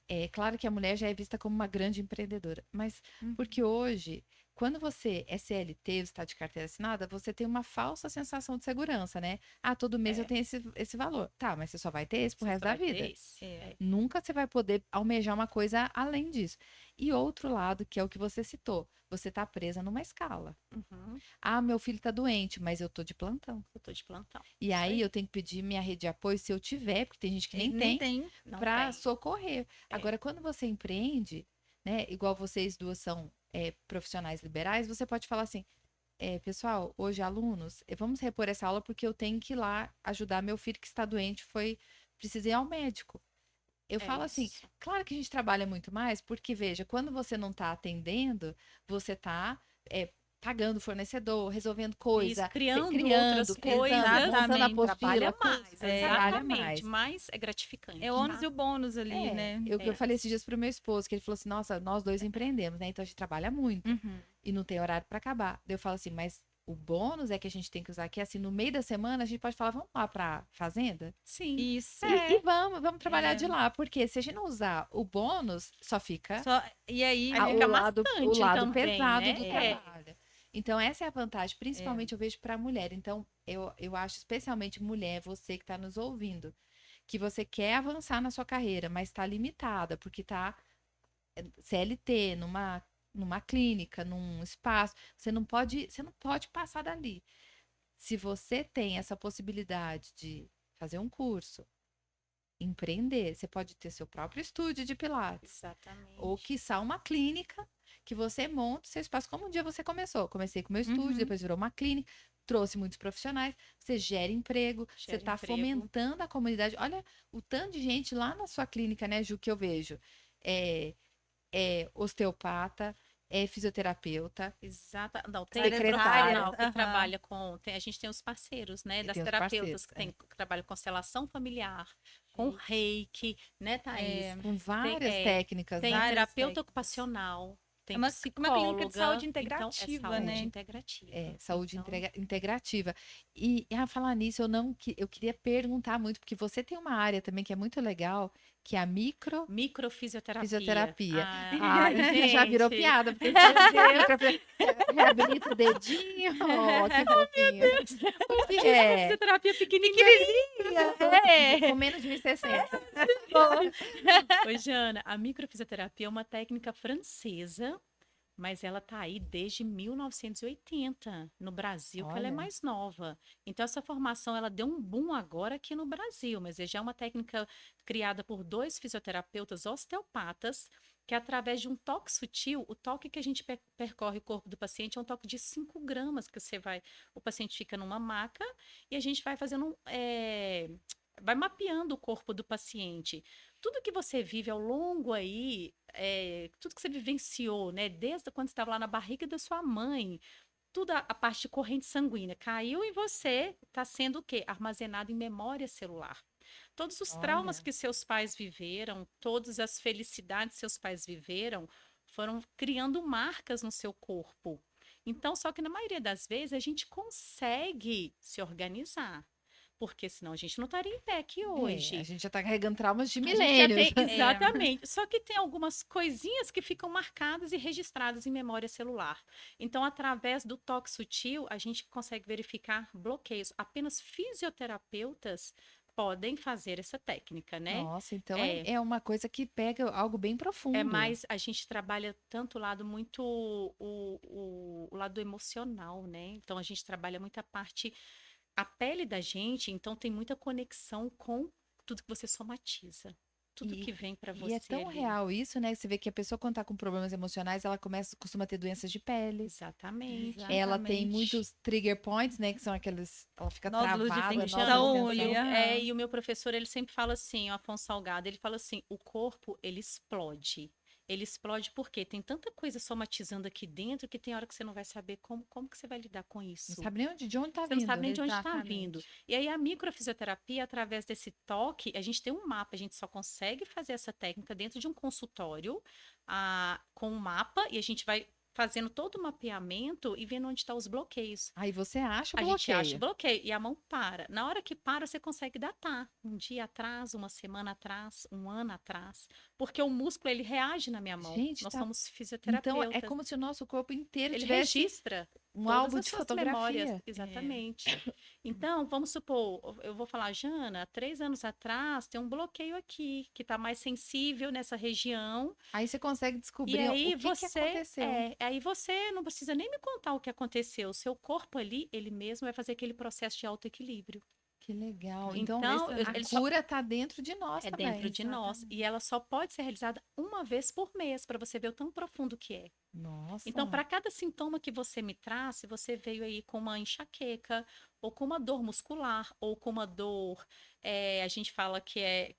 É claro que a mulher já é vista como uma grande empreendedora, mas porque hoje, quando você é CLT, você está de carteira assinada, você tem uma falsa sensação de segurança, né? Ah, todo mês eu tenho esse valor. Tá, mas você só vai ter esse pro Você resto só da vai ter vida. esse. Nunca você vai poder almejar uma coisa além disso. E outro lado, que é o que você citou, você tá presa numa escala. Uhum. Ah, meu filho tá doente, mas eu tô de plantão. Eu tô de plantão. E aí eu tenho que pedir minha rede de apoio se eu tiver, porque tem gente que nem tem, Não para tem. socorrer. Agora, quando você empreende, né, igual vocês duas são profissionais liberais, você pode falar assim, pessoal, hoje alunos, vamos repor essa aula porque eu tenho que ir lá ajudar meu filho que está doente, precisei ir ao médico. Eu falo assim, isso. claro que a gente trabalha muito mais, porque veja, quando você não está atendendo, você está pagando fornecedor, resolvendo coisa, Isso, criando outras pesando, coisas, montando a apostila, trabalha mais, trabalha exatamente, mais. mas é gratificante. É o ônus tá? e o bônus ali, né? Eu falei esses dias pro meu esposo, que ele falou assim, nossa, nós dois empreendemos, né? Então a gente trabalha muito Uhum. e não tem horário para acabar. Daí eu falo assim, mas O bônus é que a gente tem que usar aqui, assim, no meio da semana, a gente pode falar, vamos lá pra fazenda? Sim. Isso. E vamos trabalhar É. de lá, porque se a gente não usar o bônus, só fica E aí, Aí o fica lado maçante também, pesado né? do É. trabalho. Então, essa é a vantagem, principalmente eu vejo para mulher. Então, eu acho especialmente mulher, você que está nos ouvindo, que você quer avançar na sua carreira, mas está limitada, porque está CLT, numa clínica, num espaço, você não pode passar dali. Se você tem essa possibilidade de fazer um curso, empreender, você pode ter seu próprio estúdio de Pilates. Exatamente. Ou, quiçá, uma clínica que você monta o seu espaço. Como um dia você começou. Comecei com o meu estúdio, depois virou uma clínica, trouxe muitos profissionais, você gera emprego, você Gera está emprego. fomentando a comunidade. Olha o tanto de gente lá na sua clínica, né, Ju, que eu vejo. É osteopata, é fisioterapeuta, Exato. Não, tem secretária. profissional que trabalha com. A gente tem os parceiros, né? E Das tem os terapeutas parceiros, que trabalham com constelação familiar, com reiki, né, Thaís? com várias é, técnicas, Tem né? várias terapeuta técnicas. ocupacional, tem Uma psicóloga. clínica de saúde então, integrativa, saúde né? integrativa. Saúde Então, integrativa. E a falar nisso, eu queria perguntar muito, porque você tem uma área também que é muito legal, que é a microfisioterapia. fisioterapia. Ah, Isso já virou gente. piada, porque reabilita o dedinho, que fofinho. O que é? Fisioterapia pequenininha. Com menos de 1,60. Oi, Jana, a microfisioterapia é uma técnica francesa, mas ela tá aí desde 1980 no Brasil, que ela é Olha. mais nova. Então, essa formação ela deu um boom agora aqui no Brasil, mas já é uma técnica criada por 2 fisioterapeutas osteopatas, que através de um toque sutil, o toque que a gente percorre o corpo do paciente é um toque de 5 gramas, que o paciente fica numa maca e a gente vai fazendo vai mapeando o corpo do paciente. Tudo que você vive ao longo aí, tudo que você vivenciou, né? Desde quando você estava lá na barriga da sua mãe, tudo a parte de corrente sanguínea caiu em você, está sendo o quê? Armazenado em memória celular. Todos os traumas Olha. que seus pais viveram, todas as felicidades que seus pais viveram, foram criando marcas no seu corpo. Então, só que na maioria das vezes a gente consegue se organizar. Porque senão a gente não estaria em pé aqui hoje. A gente já está carregando traumas de A gente já milênios. tem- exatamente. Só que tem algumas coisinhas que ficam marcadas e registradas em memória celular. Então, através do toque sutil, a gente consegue verificar bloqueios. Apenas fisioterapeutas podem fazer essa técnica, né? Nossa, então é uma coisa que pega algo bem profundo. Mas a gente trabalha tanto o lado muito o lado emocional, né? Então a gente trabalha muito a pele da gente, então tem muita conexão com tudo que você somatiza. Tudo que vem para você. E é tão ali. real isso, né? Você vê que a pessoa, quando tá com problemas emocionais, ela costuma ter doenças de pele. Exatamente. Ela tem muitos trigger points, né? Que são aqueles. Ela fica Nódulos de travada, tensão, nódulos de tensão. olha. E o meu professor, ele sempre fala assim, o Afonso Salgado, ele fala assim, o corpo, ele explode. Ele explode porque tem tanta coisa somatizando aqui dentro que tem hora que você não vai saber como que você vai lidar com isso. Não sabe nem de onde tá Você vindo. não sabe nem de onde está Exatamente. vindo. E aí a microfisioterapia, através desse toque, a gente tem um mapa, a gente só consegue fazer essa técnica dentro de um consultório com um mapa e a gente vai fazendo todo o mapeamento e vendo onde estão os bloqueios. Aí você acha o A bloqueio. gente acha o bloqueio e a mão para. Na hora que para, você consegue datar. Um dia atrás, uma semana atrás, um ano atrás. Porque o músculo, ele reage na minha mão. Gente, Nós tá- somos fisioterapeutas. Então, é como se o nosso corpo inteiro Ele tivesse registra um todas álbum as de suas fotografia. memórias. Exatamente. Então, vamos supor, eu vou falar, Jana, 3 anos atrás tem um bloqueio aqui, que está mais sensível nessa região. Aí você consegue descobrir E aí o que aconteceu. aí você não precisa nem me contar o que aconteceu. O seu corpo ali, ele mesmo vai fazer aquele processo de autoequilíbrio. Que legal. Então, Então, a ele só- cura tá dentro de nós É também. dentro de nós. E ela só pode ser realizada uma vez por mês, para você ver o tão profundo que é. Nossa. Então, para cada sintoma que você me traz, se você veio aí com uma enxaqueca, ou com uma dor muscular, ou com uma dor, a gente fala que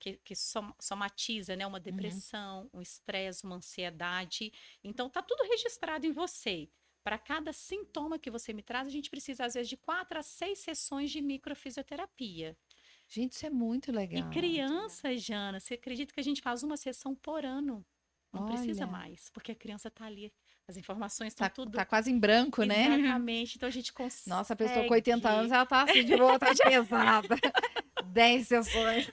somatiza, né? Uma depressão, um estresse, uma ansiedade. Então, tá tudo registrado em você. Para cada sintoma que você me traz, a gente precisa, às vezes, de 4 a 6 sessões de microfisioterapia. Gente, isso é muito legal. E criança, Jana, você acredita que a gente faz uma sessão por ano? Não precisa Olha. mais, porque a criança tá ali, as informações estão Tá, tudo tá quase em branco, né? exatamente, então a gente Nossa, a pessoa com 80 anos, consegue. ela tá assim, de boa, tá pesada. 10 sessões.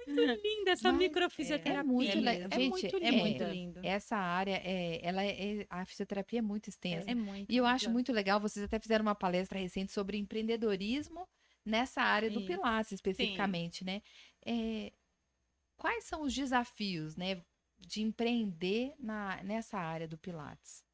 Linda essa Mas microfisioterapia. é muito legal. É Gente, muito É muito linda. lindo. essa área, a fisioterapia é muito extensa. É muito. E eu acho ampla. muito legal, vocês até fizeram uma palestra recente sobre empreendedorismo nessa área do Isso. Pilates, especificamente, né? É, quais são os desafios, né, de empreender nessa área do Pilates?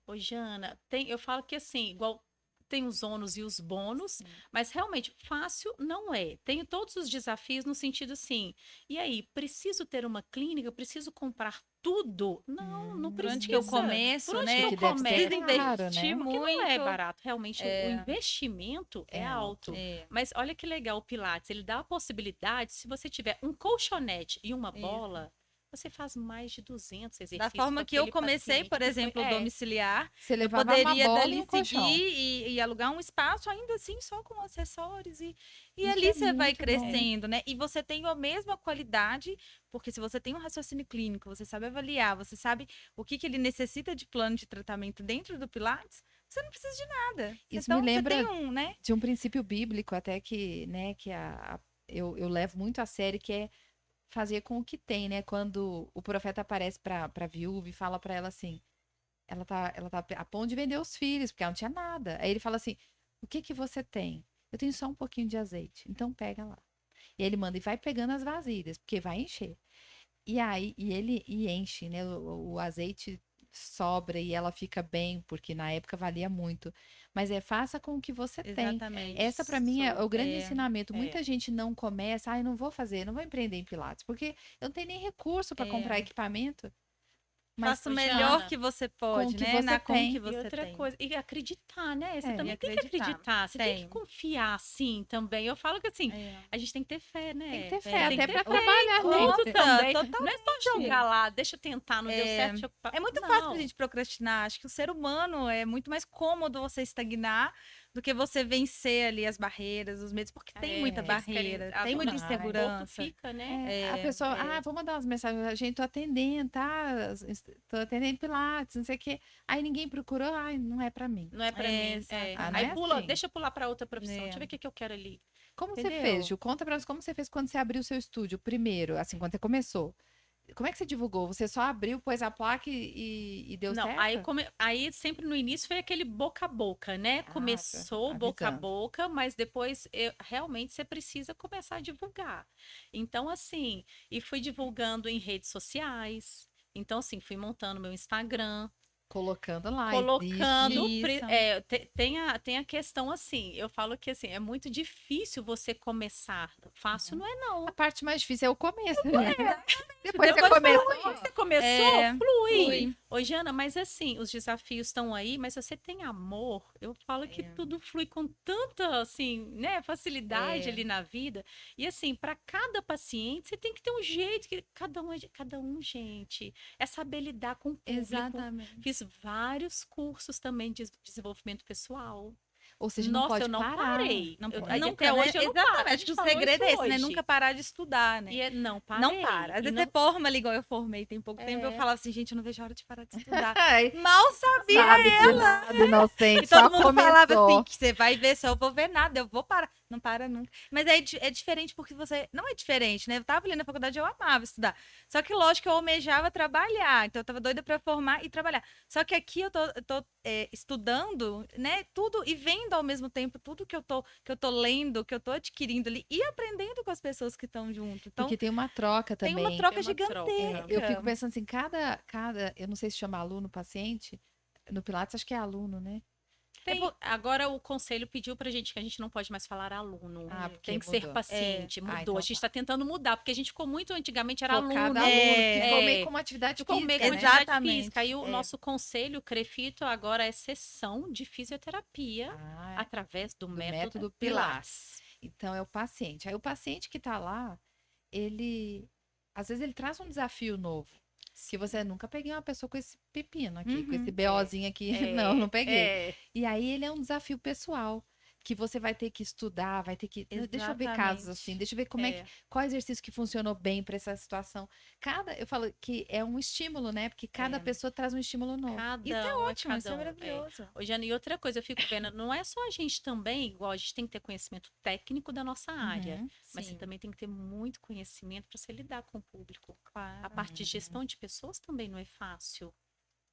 Ô, Jana, eu falo que assim, igual tem os ônus e os bônus, mas realmente fácil não é. Tenho todos os desafios no sentido assim, e aí, preciso ter uma clínica, preciso comprar tudo? Não, não Por onde precisa. que eu começo, Por onde né? que eu Que deve ser começo? caro, Investir né? Porque não é muito. barato, realmente o investimento é É alto. alto. É, Mas olha que legal o Pilates, ele dá a possibilidade, se você tiver um colchonete e uma Isso. bola, você faz mais de 200 exercícios da forma com que eu aquele comecei, paciente por que foi- exemplo, é, domiciliar, Você eu levava uma poderia bola e dali um colchão. seguir e alugar um espaço, ainda assim, só com acessórios. E Isso ali é você vai muito bom. crescendo, né? E você tem a mesma qualidade, porque se você tem um raciocínio clínico, você sabe avaliar, você sabe o que ele necessita de plano de tratamento dentro do Pilates, você não precisa de nada. Isso Então, me lembra você tem né? de um princípio bíblico até que, né, que eu levo muito a sério, que é fazer com o que tem, né? Quando o profeta aparece para viúva e fala para ela assim, ela tá a ponto de vender os filhos, porque ela não tinha nada. Aí ele fala assim: "O que que você tem? Eu tenho só um pouquinho de azeite. Então pega lá." E aí ele manda e vai pegando as vasilhas, porque vai encher. E aí ele enche, né? O azeite sobra e ela fica bem, porque na época valia muito. Mas faça com o que você tem. Exatamente. Essa para mim é o grande É, ensinamento. é. Muita gente não começa, ai, não vou fazer, não vou empreender em Pilates, porque eu não tenho nem recurso para comprar equipamento. Mas Faça o Ô, melhor Jana, que você com pode, o que né? você Com o tem. que E você outra tem. coisa, e acreditar, né? Você É, também e tem que acreditar. acreditar, você tem que Tem. confiar, sim, também. Eu falo que assim, É. a gente tem que ter fé, né? Tem que ter fé, Tem até que para ter fé trabalhar, em tudo gente. também. Totalmente. Não é só jogar lá, deixa eu tentar, não deu certo. Deixa eu... É muito fácil pra Não. gente procrastinar. Acho que o ser humano é muito mais cômodo você estagnar do que você vencer ali as barreiras, os medos, porque tem muita Eles querem- barreira, a tem zona muita de conforto insegurança. fica, né? A pessoa, é. vou mandar umas mensagens, a gente, tô atendendo, tá? Tô atendendo Pilates, não sei o quê. Aí ninguém procurou, ai, não é pra mim. Não é pra É, mim. exatamente. Ah, não Aí é pula, assim. deixa eu pular pra outra profissão. É. Deixa eu ver o que que eu quero ali. Como você Entendeu? fez, Ju? Conta pra nós como você fez quando você abriu o seu estúdio, primeiro, assim, quando você começou. Como é que você divulgou? Você só abriu, pôs a placa e deu Não, certo? aí sempre no início foi aquele boca a boca, né? Começou boca a avisando. boca, mas depois realmente você precisa começar a divulgar. Então, assim, e fui divulgando em redes sociais. Então, assim, fui montando meu Instagram, Colocando lá, colocando. existe. Isso. Tem a questão assim, eu falo que assim, é muito difícil você começar. Fácil não é, não. A parte mais difícil é o começo, né? Depois você Depois começou. Você começou, É, flui. flui. Ô, Jana, mas assim, os desafios estão aí, mas se você tem amor, eu falo que tudo flui com tanta, assim, né, facilidade ali na vida. E assim, para cada paciente, você tem que ter um jeito, que cada um, gente, é saber lidar com o público. Exatamente. Fiz vários cursos também de desenvolvimento pessoal. Ou seja, não Nossa, pode eu não parar. parei. Não, Até né? hoje eu não paro. A Exatamente. gente O falou segredo isso é esse, né? hoje. Nunca parar de estudar, né? E não parei. Não para. Às E vezes não- você forma ali, igual eu formei tem pouco tempo, eu É. falava assim, gente, eu não vejo a hora de parar de estudar. Ai, Mal sabia sabe de nada, inocente, E só todo mundo falava começou. assim, que você vai ver, só eu vou ver nada, eu vou parar. Não para nunca. Mas é diferente porque você... Não é diferente, né? Eu tava ali na faculdade, eu amava estudar. Só que, lógico, eu almejava trabalhar. Então, eu tava doida pra formar e trabalhar. Só que aqui eu tô estudando, né? Tudo e vendo ao mesmo tempo tudo que eu tô lendo, que eu tô adquirindo ali e aprendendo com as pessoas que estão junto. Então, Porque tem uma troca tem também. uma troca Tem uma troca. gigantesca. Eu fico pensando assim, eu não sei se chama aluno, paciente, no Pilates acho que é aluno, né? Agora o conselho pediu pra gente que a gente não pode mais falar aluno. Ah, porque Tem que mudou. ser paciente. Mudou. então a gente tá. tá tentando mudar, porque a gente ficou muito antigamente, era Focada aluno. aluno, que ficou É. meio como atividade Ficou física, meio né? com atividade Exatamente. física. Aí o É. nosso conselho, o CREFITO, agora é sessão de fisioterapia Ah, através do método método Pilates. Então é o paciente. Aí o paciente que tá lá, às vezes ele traz um desafio novo. Que você nunca peguei uma pessoa com esse pepino aqui, com esse BOzinho aqui. Não peguei. É. E aí ele é um desafio pessoal. que você vai ter que estudar, vai ter que. Deixa eu ver casos assim, Exatamente. deixa eu ver como é que. Qual exercício que funcionou bem para essa situação. Eu falo que é um estímulo, né? Porque cada pessoa traz um estímulo novo. Isso é Cada um ótimo, isso é cada um. maravilhoso. Ô, Jana, e outra coisa, eu fico vendo, não é só a gente também, igual a gente tem que ter conhecimento técnico da nossa área, Uhum, mas você Sim, também tem que ter muito conhecimento para você lidar com o público. A claro. parte de gestão de pessoas também não é fácil,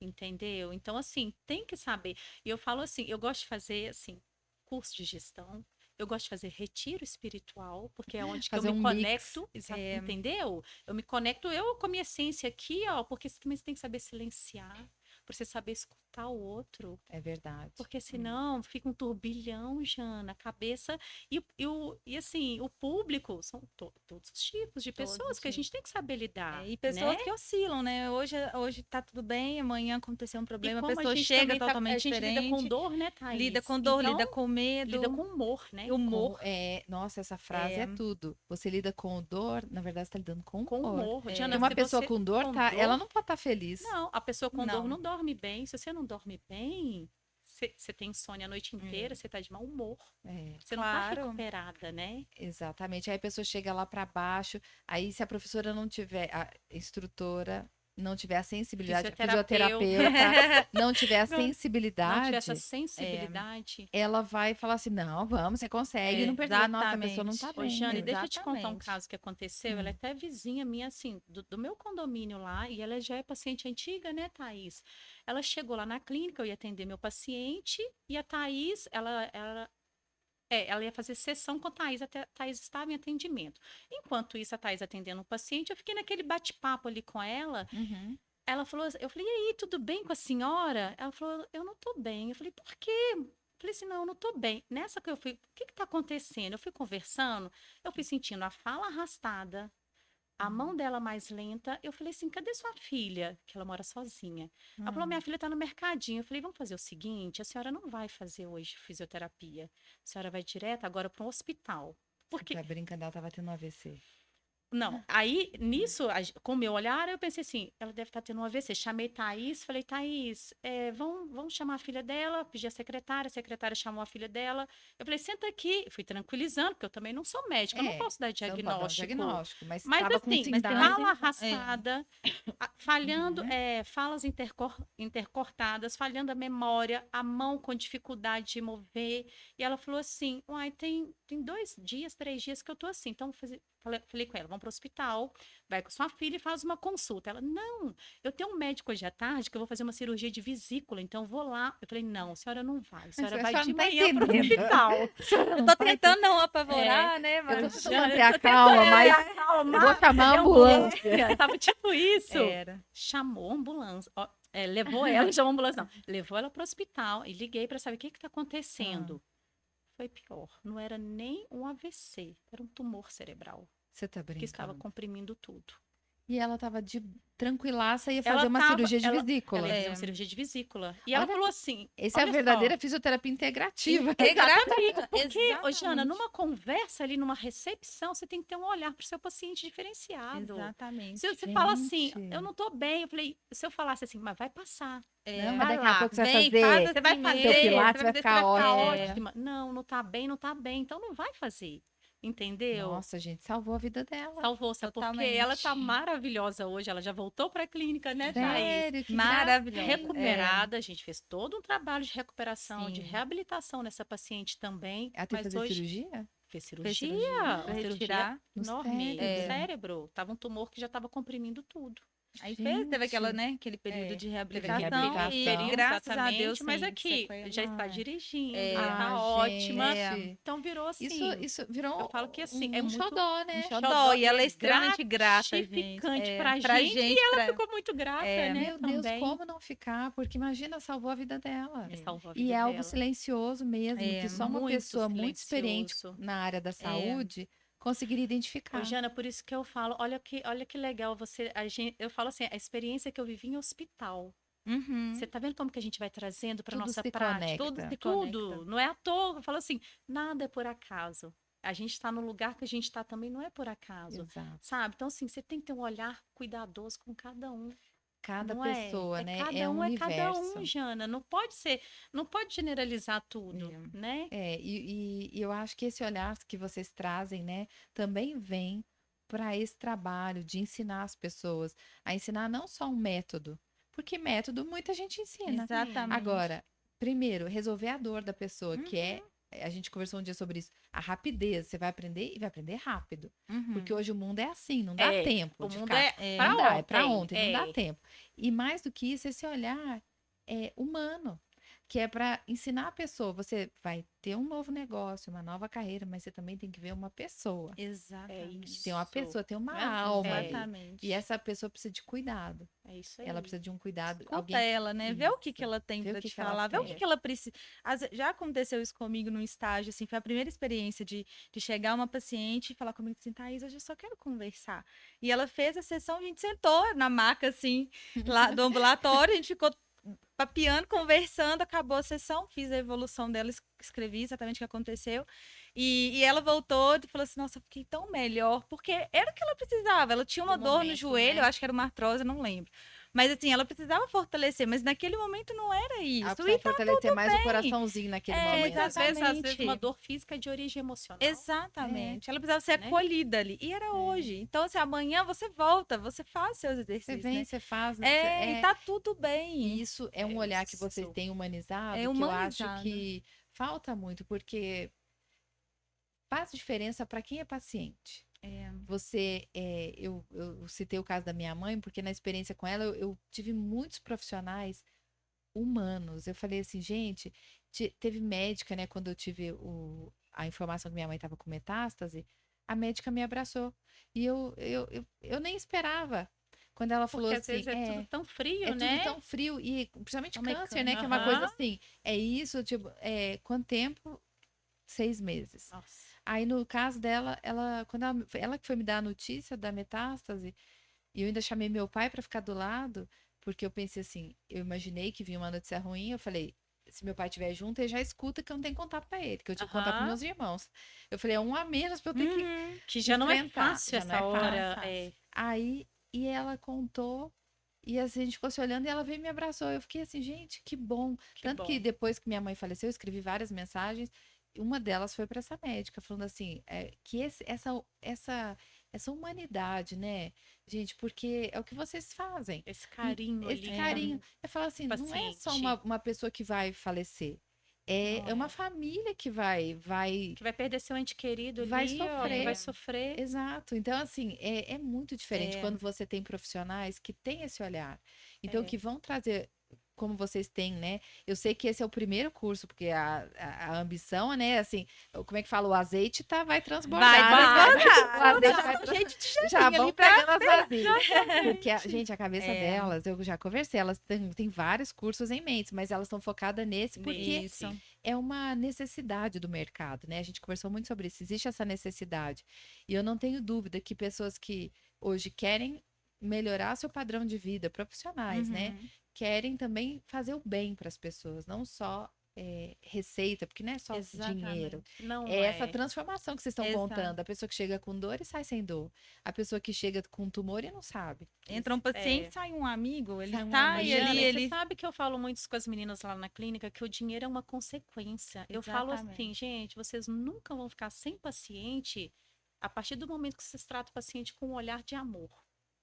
entendeu? Então, assim, tem que saber. E eu falo assim, eu gosto de fazer, assim, curso de gestão, eu gosto de fazer retiro espiritual, porque é onde que eu fazer me um mix. conecto, entendeu? Eu me conecto eu com a minha essência aqui, ó, porque você também tem que saber silenciar, para você saber escutar o outro. É verdade. Porque senão fica um turbilhão, Jana, a cabeça. E assim, o público são todos os tipos de Todos pessoas os que a gente tem que saber lidar, E né? pessoas que oscilam, né? Hoje tá tudo bem, amanhã aconteceu um E problema, a como a pessoa gente chega também a totalmente gente lida com diferente, dor, né, Thaís? lida com dor, Então, lida com medo, lida com humor, né? humor. Nossa, essa frase é tudo. Você lida com dor, na verdade, você tá lidando com Com humor. humor. Porque Diana, uma se pessoa você com dor, com ela dor, não pode estar feliz. não, a pessoa com dor Não. não dorme bem. Se você não dorme bem, você tem insônia a noite inteira, você tá de mau humor. É, Você não tá Claro. recuperada, né? exatamente. Aí a pessoa chega lá para baixo, aí se a professora não tiver, a instrutora não tiver a sensibilidade, a fisioterapeuta não tiver a Não não tiver essa sensibilidade, sensibilidade. ela vai falar assim: não, vamos, você consegue. E não percebe, nossa, a pessoa não tá Exatamente. Ô, bem. Jane, deixa eu te contar um Exatamente. caso que aconteceu. Ela é Hum. até vizinha minha, assim, do meu condomínio lá, e ela já é paciente antiga, né, Thaís? Ela chegou lá na clínica, eu ia atender meu paciente, e a Thaís, ela ia fazer sessão com a Thaís, até a Thaís estava em atendimento. Enquanto isso, a Thaís atendendo o paciente, eu fiquei naquele bate-papo ali com ela. Uhum. Ela falou, eu falei, e aí, tudo bem com a senhora? Ela falou, eu não tô bem. Eu falei, por quê? Eu falei assim, não, eu não tô bem. Nessa que eu fui, o que que tá acontecendo? Eu fui conversando, eu fui sentindo a fala arrastada, a mão dela mais lenta. Eu falei assim, cadê sua filha? Que ela mora sozinha. Ela falou, minha filha tá no mercadinho. Eu falei, vamos fazer o seguinte, a senhora não vai fazer hoje fisioterapia. A senhora vai direto agora para um hospital. Você Porque tá brincando, ela tava tendo um AVC. não, aí nisso, com o meu olhar, eu pensei assim: ela deve estar tendo um AVC. Chamei Thaís, falei: Thaís, vamos chamar a filha dela. Pedi a secretária chamou a filha dela. Eu falei: senta aqui. Eu fui tranquilizando, porque eu também não sou médica, eu não posso dar Você não pode dar um diagnóstico. diagnóstico, mas Mas tava com assim, sinais. fala arrastada, falhando, Uhum. falas intercortadas, falhando a memória, a mão com dificuldade de mover. E ela falou assim: uai, tem 2 dias, 3 dias que eu tô assim. Então, falei com ela: vamos para o hospital, vai com sua filha e faz uma consulta. Ela: não, eu tenho um médico hoje à tarde que eu vou fazer uma cirurgia de vesícula, então eu vou lá. Eu falei: não, a senhora não vai, a senhora A vai senhora de não tá manhã para o entendendo. hospital. Eu tô tentando não apavorar, né? Eu tô Mas tentando Já- manter eu a tô calma, tentando mas manter a eu calma. vou chamar a ambulância. Tava tipo isso. era. Chamou a ambulância. Ó, levou ela, chamou a ambulância, não. Levou ela para o hospital e liguei para saber o que está acontecendo. Foi pior. Não era nem um AVC, era um tumor cerebral Você tá que estava brincando. comprimindo tudo. E ela tava de tranquilaça e ia Ela fazer uma tava, cirurgia de ela vesícula. ia fazer uma cirurgia de vesícula. E ela Olha, falou assim: essa é a olha verdadeira só. fisioterapia integrativa. Exatamente, porque, ô, Jana, Exatamente. numa conversa ali, numa recepção, você tem que ter um olhar para o seu paciente diferenciado. Exatamente. Se você fala assim, Gente. eu não tô bem, eu falei, se eu falasse assim, mas vai passar. Não, mas Vai daqui a lá, pouco você vai Vem, fazer faz você vai assim fazer, seu mesmo. pilates, vai você ficar vai ficar ótimo. ótima. Não, não tá bem, não tá bem, então não vai fazer. Entendeu? Nossa, gente, salvou a vida dela. Salvou, sabe por quê? Totalmente. Ela tá maravilhosa hoje, ela já voltou para a clínica, né, Thaís? Sério, que Maravilhosa. Recuperada, a gente fez todo um trabalho de recuperação, de Sim. reabilitação nessa paciente também, Ela teve que mas fazer hoje cirurgia? fez Fez cirurgia, cirurgia uma pra cirurgia retirar. No enorme no cérebro. cérebro. Tava um tumor que já estava comprimindo tudo. Aí teve aquela, Gente. né, aquele período de Teve reabilitação, reabilitação. e graças a Deus, Exatamente, mas sem aqui sequela. já está Ai. dirigindo, É. já está Ah, ótima. gente. Então virou Isso, assim. isso Eu virou falo que assim, é um muito xodó, Um né? xodó, e ela é é extremamente grata, gente. gratificante É, pra gente, e ela pra- ficou muito grata, É. né, Meu Deus, também. como não ficar? Porque imagina, salvou a vida dela. Salvou a E vida é algo dela. silencioso mesmo, que só uma Muito pessoa muito experiente silencioso. na área da saúde conseguiria Ô, identificar. Jana, por isso que eu falo, olha que legal você, eu falo assim, a experiência que eu vivi em hospital. Uhum. Você tá vendo como que a gente vai trazendo para Tudo nossa se prática? conecta. Tudo. Não é à toa. Eu falo assim, nada é por acaso. A gente está no lugar que a gente está também não é por acaso, Exato. sabe? Então, assim, você tem que ter um olhar cuidadoso com cada um. Cada Não é? pessoa, É né, cada um um, é cada um, universo. Jana. Não pode ser, não pode generalizar tudo, né? E eu acho que esse olhar que vocês trazem, né, também vem para esse trabalho de ensinar as pessoas a ensinar não só um método, porque método muita gente ensina. Sim. Exatamente. Agora, primeiro, resolver a dor da pessoa, que é, Uhum, a gente conversou um dia sobre isso, a rapidez, você vai aprender e vai aprender rápido. Porque uhum. hoje o mundo é assim, não dá É, tempo o de mundo ficar, é É, não para dá, é para ontem. ontem, não dá É, tempo. E mais do que isso, esse olhar é humano, que é para ensinar a pessoa. Você vai ter um novo negócio, uma nova carreira, mas você também tem que ver uma pessoa. é exatamente. Tem uma isso. pessoa, tem uma Né? alma É, ali. E Exatamente. essa pessoa precisa de cuidado. é isso Ela aí. precisa de um cuidado, Escuta alguém. ela, né? Vê o que Isso. ela tem Vê o pra te que ela falar, vê o tem. que ela precisa. Já aconteceu isso comigo no estágio, assim, foi a primeira experiência de chegar uma paciente e falar comigo assim, Thaís, hoje eu só quero conversar. E ela fez a sessão, a gente sentou na maca, assim, lá do ambulatório, a gente ficou papeando, conversando, acabou a sessão, fiz a evolução dela, escrevi exatamente o que aconteceu. E ela voltou e falou assim: Nossa, eu fiquei tão melhor, porque era o que ela precisava. Ela tinha Do uma dor no momento, joelho, eu né? acho que era uma artrose, eu não lembro. Mas assim, ela precisava fortalecer, mas naquele momento não era Ela isso. E precisa tá fortalecer tudo mais o bem. coraçãozinho naquele E É, momento. muitas vezes, uma exatamente. dor física é de origem emocional, É. Exatamente. Ela precisava ser né? acolhida ali. E era hoje. Então, assim, amanhã você volta, você faz seus Você exercícios, vem, né? você faz. É, e tá tudo E bem. isso é um É olhar que vocês isso. têm humanizado, É que eu acho humanizado. que falta muito, porque faz diferença para quem é paciente. É. Eu citei o caso da minha mãe, porque na experiência com ela eu tive muitos profissionais humanos. Eu falei assim, gente, teve médica, né, quando eu tive a informação que minha mãe estava com metástase, a médica me abraçou. E eu nem esperava. Quando ela falou Porque às assim, vezes é tudo tão é frio, tudo né? tão frio, e principalmente Tão câncer, né, mecânico. que é uma coisa Aham. assim, é isso, tipo, quanto tempo? 6 meses. Nossa. Aí no caso dela, ela que foi me dar a notícia da metástase, e eu ainda chamei meu pai para ficar do lado, porque eu pensei assim, eu imaginei que vinha uma notícia ruim, eu falei, se meu pai estiver junto, ele já escuta que eu não tenho contato para ele, que eu tinha que contar para Aham. meus irmãos. Eu falei, é um a menos para eu ter que Uhum. Que já não é enfrentar, fácil já não essa é Não é fácil. hora. fácil. É. Aí, e ela contou, e assim, a gente ficou se olhando, e ela veio e me abraçou. Eu fiquei assim, gente, que bom. Que Tanto que bom. depois que minha mãe faleceu, eu escrevi várias mensagens. Uma delas foi para essa médica, falando assim, que essa humanidade, né, gente, porque é o que vocês fazem. Esse carinho Esse ali É, carinho. com Eu falo o assim, não é só paciente. uma pessoa que vai falecer. não É uma é. família que vai, Que vai perder seu ente querido vai ali, ó, que vai sofrer. É, sofrer. Exato. Então, assim, é muito diferente é, quando você tem profissionais que têm esse olhar. Então, É. que vão trazer, como vocês têm, né? Eu sei que esse é o primeiro curso, porque a ambição, né? Assim, como é que fala? O azeite vai vai transbordar, né? Vai. O transbordar. azeite Já vai dá um jeito de já janinho vão ali pra. pegando as vasilhas. Porque, gente, a cabeça É, delas, eu já conversei, elas têm vários cursos em mente, mas elas estão focadas nesse porque isso. é uma necessidade do mercado, né? A gente conversou muito sobre isso. Existe essa necessidade. E eu não tenho dúvida que pessoas que hoje querem melhorar seu padrão de vida, profissionais, né? Uhum. Querem também fazer o bem para as pessoas, não só receita, porque não é só dinheiro. Exatamente. É Não essa é. transformação que vocês estão Exato. contando. A pessoa que chega com dor e sai sem dor. A pessoa que chega com tumor e não sabe. Entra um paciente, É. sai um amigo, ele Sai um sai amigo. ali, Jana, você ele. sabe que eu falo muito isso com as meninas lá na clínica, que o dinheiro é uma consequência. Eu falo assim, Exatamente. gente, vocês nunca vão ficar sem paciente a partir do momento que vocês tratam o paciente com um olhar de amor.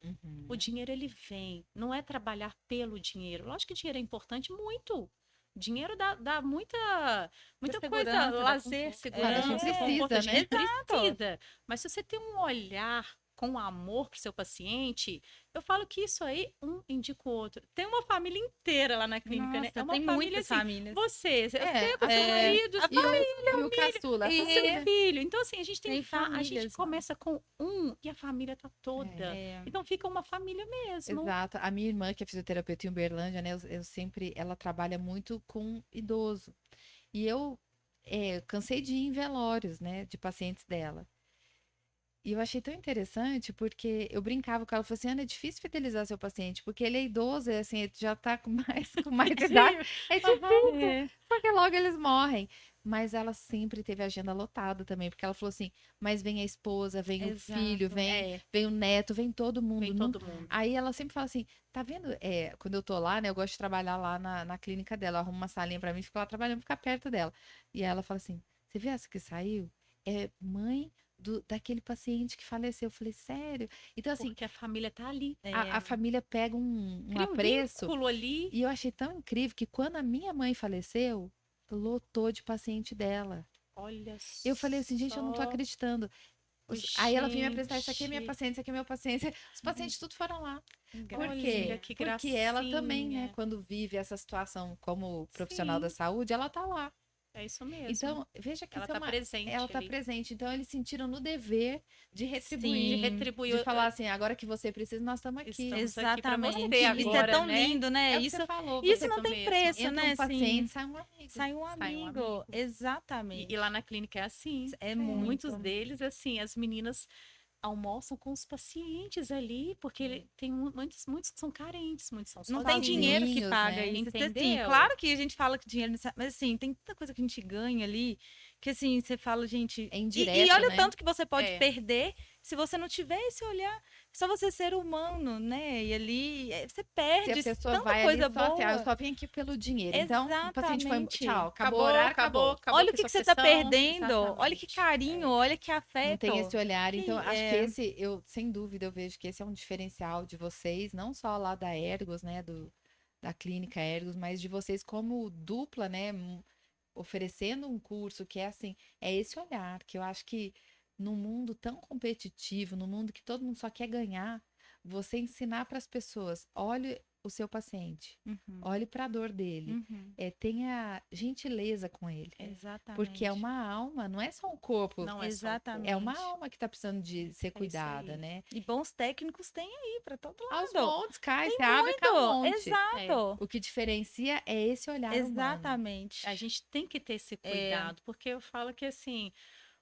Uhum. O dinheiro, ele vem, não é trabalhar pelo dinheiro. Lógico que dinheiro é importante, muito. Dinheiro dá muita coisa, segurança, dá lazer, conforto. Claro, a gente segurança, conforto. precisa, A gente né? precisa. Mas se você tem um olhar com amor para o seu paciente, eu falo que isso aí, um indica o outro. Tem uma família inteira lá na clínica, né? Nossa, É uma tem família muitas assim, famílias. você É, com seu É, marido, a e o caçula, a o seu família. filho. Então, assim, a gente Tem a gente famílias lá. começa com um e a família tá toda. É. Então fica uma família mesmo. Exato. A minha irmã, que é fisioterapeuta em Uberlândia, né? Eu sempre, ela trabalha muito com idoso. E eu cansei de ir em velórios, né? De pacientes dela. E eu achei tão interessante porque eu brincava com ela, falei assim, Ana, é difícil fidelizar seu paciente, porque ele é idoso, assim, ele já tá com mais idade, é difícil, É. porque logo eles morrem. mas ela sempre teve a agenda lotada também, porque ela falou assim, mas vem a esposa, vem o filho, Exato. vem o neto, vem todo mundo. Vem todo mundo. Aí ela sempre fala assim, tá vendo? Quando eu tô lá, né, eu gosto de trabalhar lá na clínica dela, eu arrumo uma salinha pra mim, fico lá trabalhando, ficar perto dela. E aí ela fala assim, você viu essa que saiu? É mãe daquele paciente que faleceu. Eu falei, sério? Então, assim, Porque a família tá ali. a família pega um Cria um apreço. vínculo ali. E eu achei tão incrível que quando a minha mãe faleceu, lotou de paciente dela. Olha Eu falei assim, gente, eu não tô só. acreditando. Aí ela vinha me apresentar, isso aqui é minha Gente. paciente, isso aqui é meu paciente. Os pacientes tudo foram lá. Por Olha quê? que Porque ela também, né, gracinha. quando vive essa situação como profissional da Sim, saúde, ela tá lá. é isso mesmo. Então, veja que Ela isso é tá uma... presente Ela tá ali. presente. Então, eles sentiram no dever de De retribuir. retribuir. De falar assim, agora que você precisa, nós estamos aqui. Estamos aqui pra Exatamente. você Isso é agora, tão né? lindo, né? É o que Isso, você falou. isso Você não tem mesmo. preço, entra né? um paciente, Assim, sai um amigo. sai um Sai um amigo. amigo. Exatamente. E lá na clínica é assim. É Muitos muito. deles, assim, as meninas almoçam com os pacientes ali, porque tem muitos que são carentes, muitos são Não tem sozinhos. dinheiro que sozinhos, paga né? isso. Assim, Entendeu? claro que a gente fala que dinheiro, mas assim, tem tanta coisa que a gente ganha ali, que assim, você fala, gente. É E indireto, olha o né? tanto que você pode É. perder se você não tiver esse olhar. Só você ser humano, né? E ali você perde Se a pessoa tanta vai ali coisa só assim, eu boa. só vim aqui pelo dinheiro. Então, o paciente foi, Exatamente. tchau, acabou o horário, acabou. Olha o aqui que sua você tá sessão. perdendo. Olha que Exatamente. carinho, olha que Não afeto. tem esse olhar. Então, acho que é, esse, sem dúvida, eu vejo que esse é um diferencial de vocês, não só lá da Ergos, né, da clínica Ergos, mas de vocês como dupla, né, oferecendo um curso que é assim, é esse olhar, que eu acho que num mundo tão competitivo, num mundo que todo mundo só quer ganhar, você ensinar para as pessoas, olhe o seu paciente, Uhum, olhe para a dor dele, uhum. tenha gentileza com ele. Porque é Exatamente. uma alma, não é só um corpo. Não é só o corpo. É uma Exatamente. alma que tá precisando de ser É isso cuidada, aí. né? E bons técnicos tem aí para todo Aos lado. montes, cai, Tem você abre cai um muito. monte. Exato. O que diferencia é esse olhar humano. Exatamente. A gente tem que ter esse cuidado, porque eu falo que assim,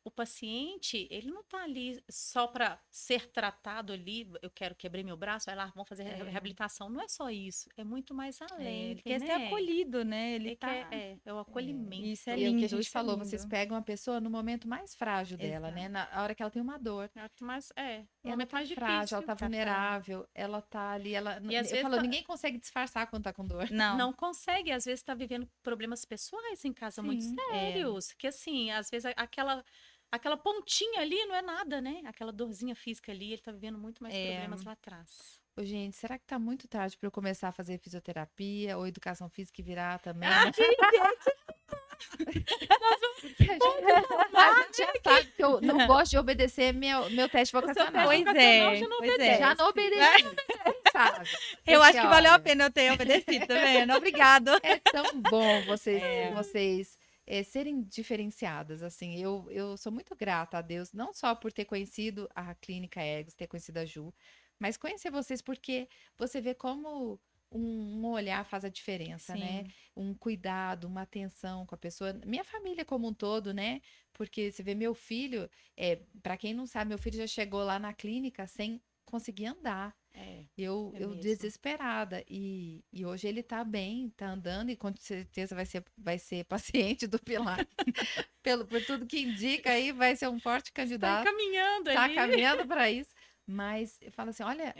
o paciente, ele não tá ali só para ser tratado ali, eu quero quebrar meu braço, vai lá, vamos fazer reabilitação. Não é só isso, é muito mais além, Ele quer ser né? acolhido, né? Ele Ele tá. quer, é o acolhimento. Isso é E é o que a lindo, gente isso é falou, lindo. vocês pegam a pessoa no momento mais frágil dela, né? Exato. Na hora que ela tem uma dor. Mas o Ela momento tá mais frágil, difícil. ela tá vulnerável, ela tá ali, E às eu vezes falo, ninguém consegue disfarçar quando tá com dor. Não. não consegue, às vezes está vivendo problemas pessoais em casa muito Sim, sérios, que assim, às vezes aquela pontinha ali não é nada, né? Aquela dorzinha física ali, ele tá vivendo muito mais problemas lá atrás. Ô, gente, será que tá muito tarde para eu começar a fazer fisioterapia ou educação física e virar também? A gente já sabe que eu não gosto de obedecer meu teste vocacional. Pois vocacional é, já não pois obedece. Já não obedeci, sabe? Eu acho que Porque, valeu a olha, pena eu ter obedecido, tá vendo? Obrigado. é tão bom vocês serem diferenciadas, assim. Eu sou muito grata a Deus, não só por ter conhecido a Clínica Ergos, ter conhecido a Ju, mas conhecer vocês porque você vê como um olhar faz a diferença, né? Sim. Um cuidado, uma atenção com a pessoa. Minha família como um todo, né? Porque você vê meu filho, para quem não sabe, meu filho já chegou lá na clínica sem conseguir andar. Eu mesmo. desesperada. E hoje ele tá bem, tá andando, e com certeza vai ser paciente do Pilar. Por tudo que indica aí, vai ser um forte Tá candidato. caminhando Tá ali. caminhando para isso. Mas eu falo assim: olha,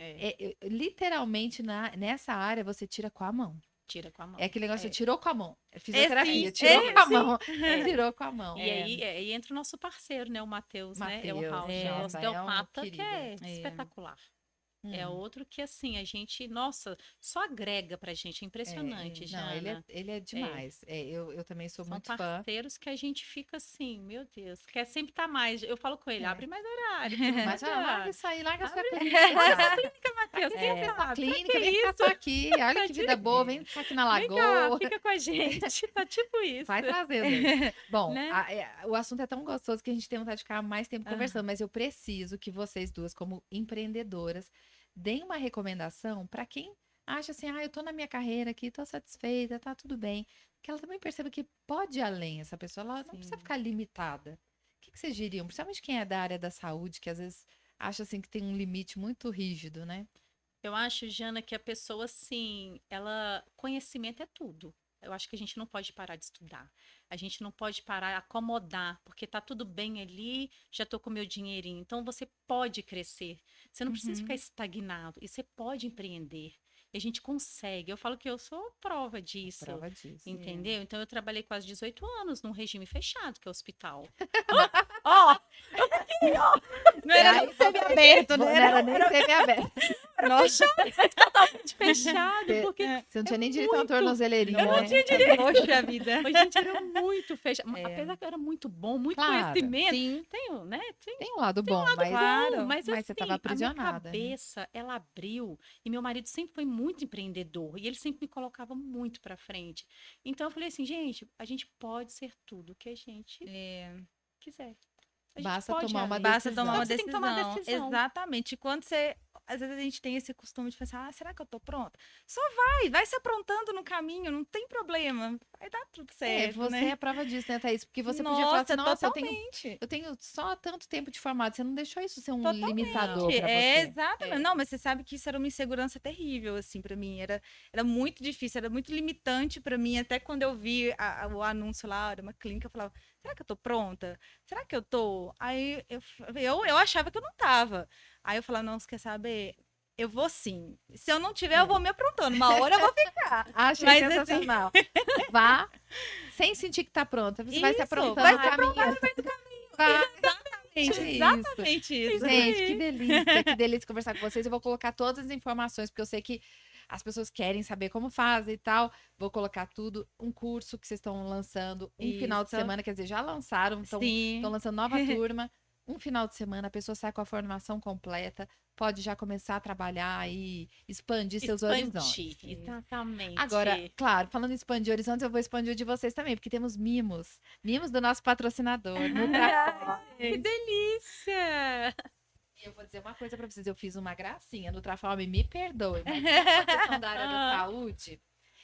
literalmente nessa área você tira com a mão. Tira com a mão. É aquele negócio, É. tirou com a mão. É fisioterapia, sim, tirou com a sim. mão. Tirou com a mão. E aí entra o nosso parceiro, né? O Matheus, né? É o Matheus, Raul, é. o nossa, osteopata, que querido. é espetacular. É Hum. outro que, assim, a gente, nossa, só agrega pra gente. É impressionante, Não, Jana. ele é demais. Eu também sou São muito fã. parceiros que a gente fica assim, meu Deus, quer sempre estar mais. Eu falo com ele, abre mais horário. Mas larga isso aí, larga a sua Abre- clínica. Matheus, É, quem a sabe? clínica, Que vem ficar isso? só aqui. Olha que vida boa, vem ficar aqui na Vem cá, lagoa. fica com a gente. Tá tipo isso. Vai trazendo. Bom, Né? o assunto é tão gostoso que a gente tem vontade de ficar mais tempo conversando, mas eu preciso que vocês duas, como empreendedoras, deem uma recomendação para quem acha assim, eu tô na minha carreira aqui, tô satisfeita, tá tudo bem. Que ela também perceba que pode ir além, essa pessoa, ela não precisa Sim. ficar limitada. O que vocês diriam? Principalmente quem é da área da saúde, que às vezes acha assim que tem um limite muito rígido, né? Eu acho, Jana, que a pessoa, assim, conhecimento é tudo. eu acho que a gente não pode parar de estudar. A gente não pode parar, acomodar, porque tá tudo bem ali, já tô com meu dinheirinho. Então você pode crescer. Você não precisa ficar Uhum. estagnado. E você pode empreender. E a gente consegue. Eu falo que eu sou prova disso. Prova disso. Entendeu? Então eu trabalhei quase 18 anos num regime fechado, que é o hospital. Ó, não era Aí, nem semi-aberto, Não né? era nem semi-aberto. Nossa, Totalmente fechado, Você- porque Você não tinha nem direito a uma muito- tornozeleirinha, eu não né? tinha direito. Poxa vida. a gente era muito fechado. É. Apesar que era muito bom, muito Claro. conhecimento. Sim, Tenho, né? Tem um lado bom, mas claro. Mas Mas assim, você tava a minha aprisionada, né? cabeça, ela abriu. E meu marido sempre foi muito empreendedor. E ele sempre me colocava muito pra frente. Então eu falei assim, gente, a gente pode ser tudo que a gente É, quiser. A gente Basta pode ir tomar uma além. basta decisão. tomar Só uma que você tem que tomar a decisão. Exatamente. Quando você. Às vezes a gente tem esse costume de pensar, será que eu tô pronta? Só vai se aprontando no caminho, não tem problema. Vai dar tudo certo, Você né? é a prova disso, né, Thaís? Porque você podia falar assim, nossa, totalmente. eu tenho só tanto tempo de formado. Você não deixou isso ser um Totalmente. limitador pra É, você. exatamente. É. Não, mas você sabe que isso era uma insegurança terrível, assim, pra mim. Era muito difícil, era muito limitante pra mim. Até quando eu vi o anúncio lá, era uma clínica, eu falava, será que eu tô pronta? Será que eu tô? Aí eu achava que eu não tava. Aí eu falava, não, você quer saber? Eu vou sim. Se eu não tiver, eu vou me aprontando. Uma hora eu vou ficar. Achei Mas, assim, sensacional. Vá sem sentir que tá pronta. Você vai se Isso, aprontando vai no se caminho. Vai. Exatamente, Isso. exatamente isso. Gente, que delícia conversar com vocês. Eu vou colocar todas as informações, porque eu sei que as pessoas querem saber como faz e tal. Vou colocar tudo. Um curso que vocês estão lançando, um final de Isso. semana, quer dizer, já lançaram, estão Sim. lançando nova turma. Um final de semana, a pessoa sai com a formação completa, pode já começar a trabalhar e expandir seus horizontes. Exatamente. Agora, claro, falando em expandir horizontes, eu vou expandir o de vocês também, porque temos mimos. Mimos do nosso patrocinador, Nutrafol. Que delícia! E eu vou dizer uma coisa pra vocês, eu fiz uma gracinha. Nutrafol, me perdoe, mas na questão da área da saúde,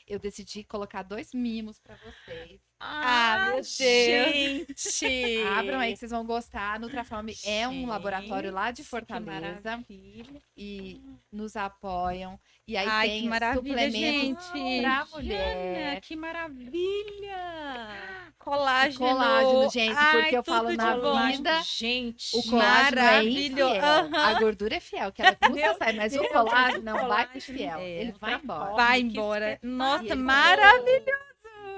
eu decidi colocar 2 mimos pra vocês. Ah, meu Deus. Gente! Abram aí que vocês vão gostar. A Nutrafol é um Gente, laboratório lá de que Fortaleza maravilha. e nos apoiam. E aí Ai, tem que maravilha, suplementos gente. pra Jana, mulher. que maravilha! Colágeno. Gente, Ai, porque eu tudo falo de na bom. vida, Gente, o colágeno é Maravilhoso. infiel. Aham. A gordura é fiel, que ela custa sai, mas o colágeno não vai pro colágeno fiel. é Ele vai embora. Vai Que embora. espetáculo. Nossa, E ele maravilhoso.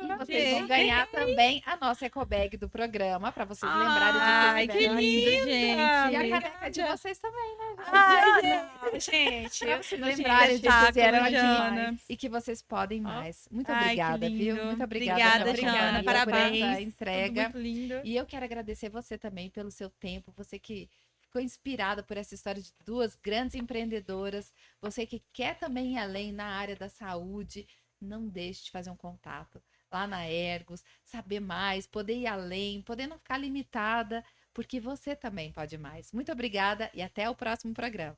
E vocês vão ganhar também a nossa ecobag do programa, pra vocês lembrarem de Ai, que que vocês lindo, tiveram aqui. gente. E a caneca de vocês também, né? Ai, gente, Pra vocês eu- lembrarem de que vocês vieram aqui Jana. e que vocês podem mais. Muito Ai, que obrigada, viu? lindo. Muito obrigada, Obrigada, pela Jana. companhia, Parabéns. por essa entrega. Muito lindo. E eu quero agradecer você também pelo seu tempo, você que ficou inspirada por essa história de 2 grandes empreendedoras, você que quer também ir além na área da saúde, não deixe de fazer um contato lá na Ergos, saber mais, poder ir além, poder não ficar limitada, porque você também pode mais. Muito obrigada e até o próximo programa.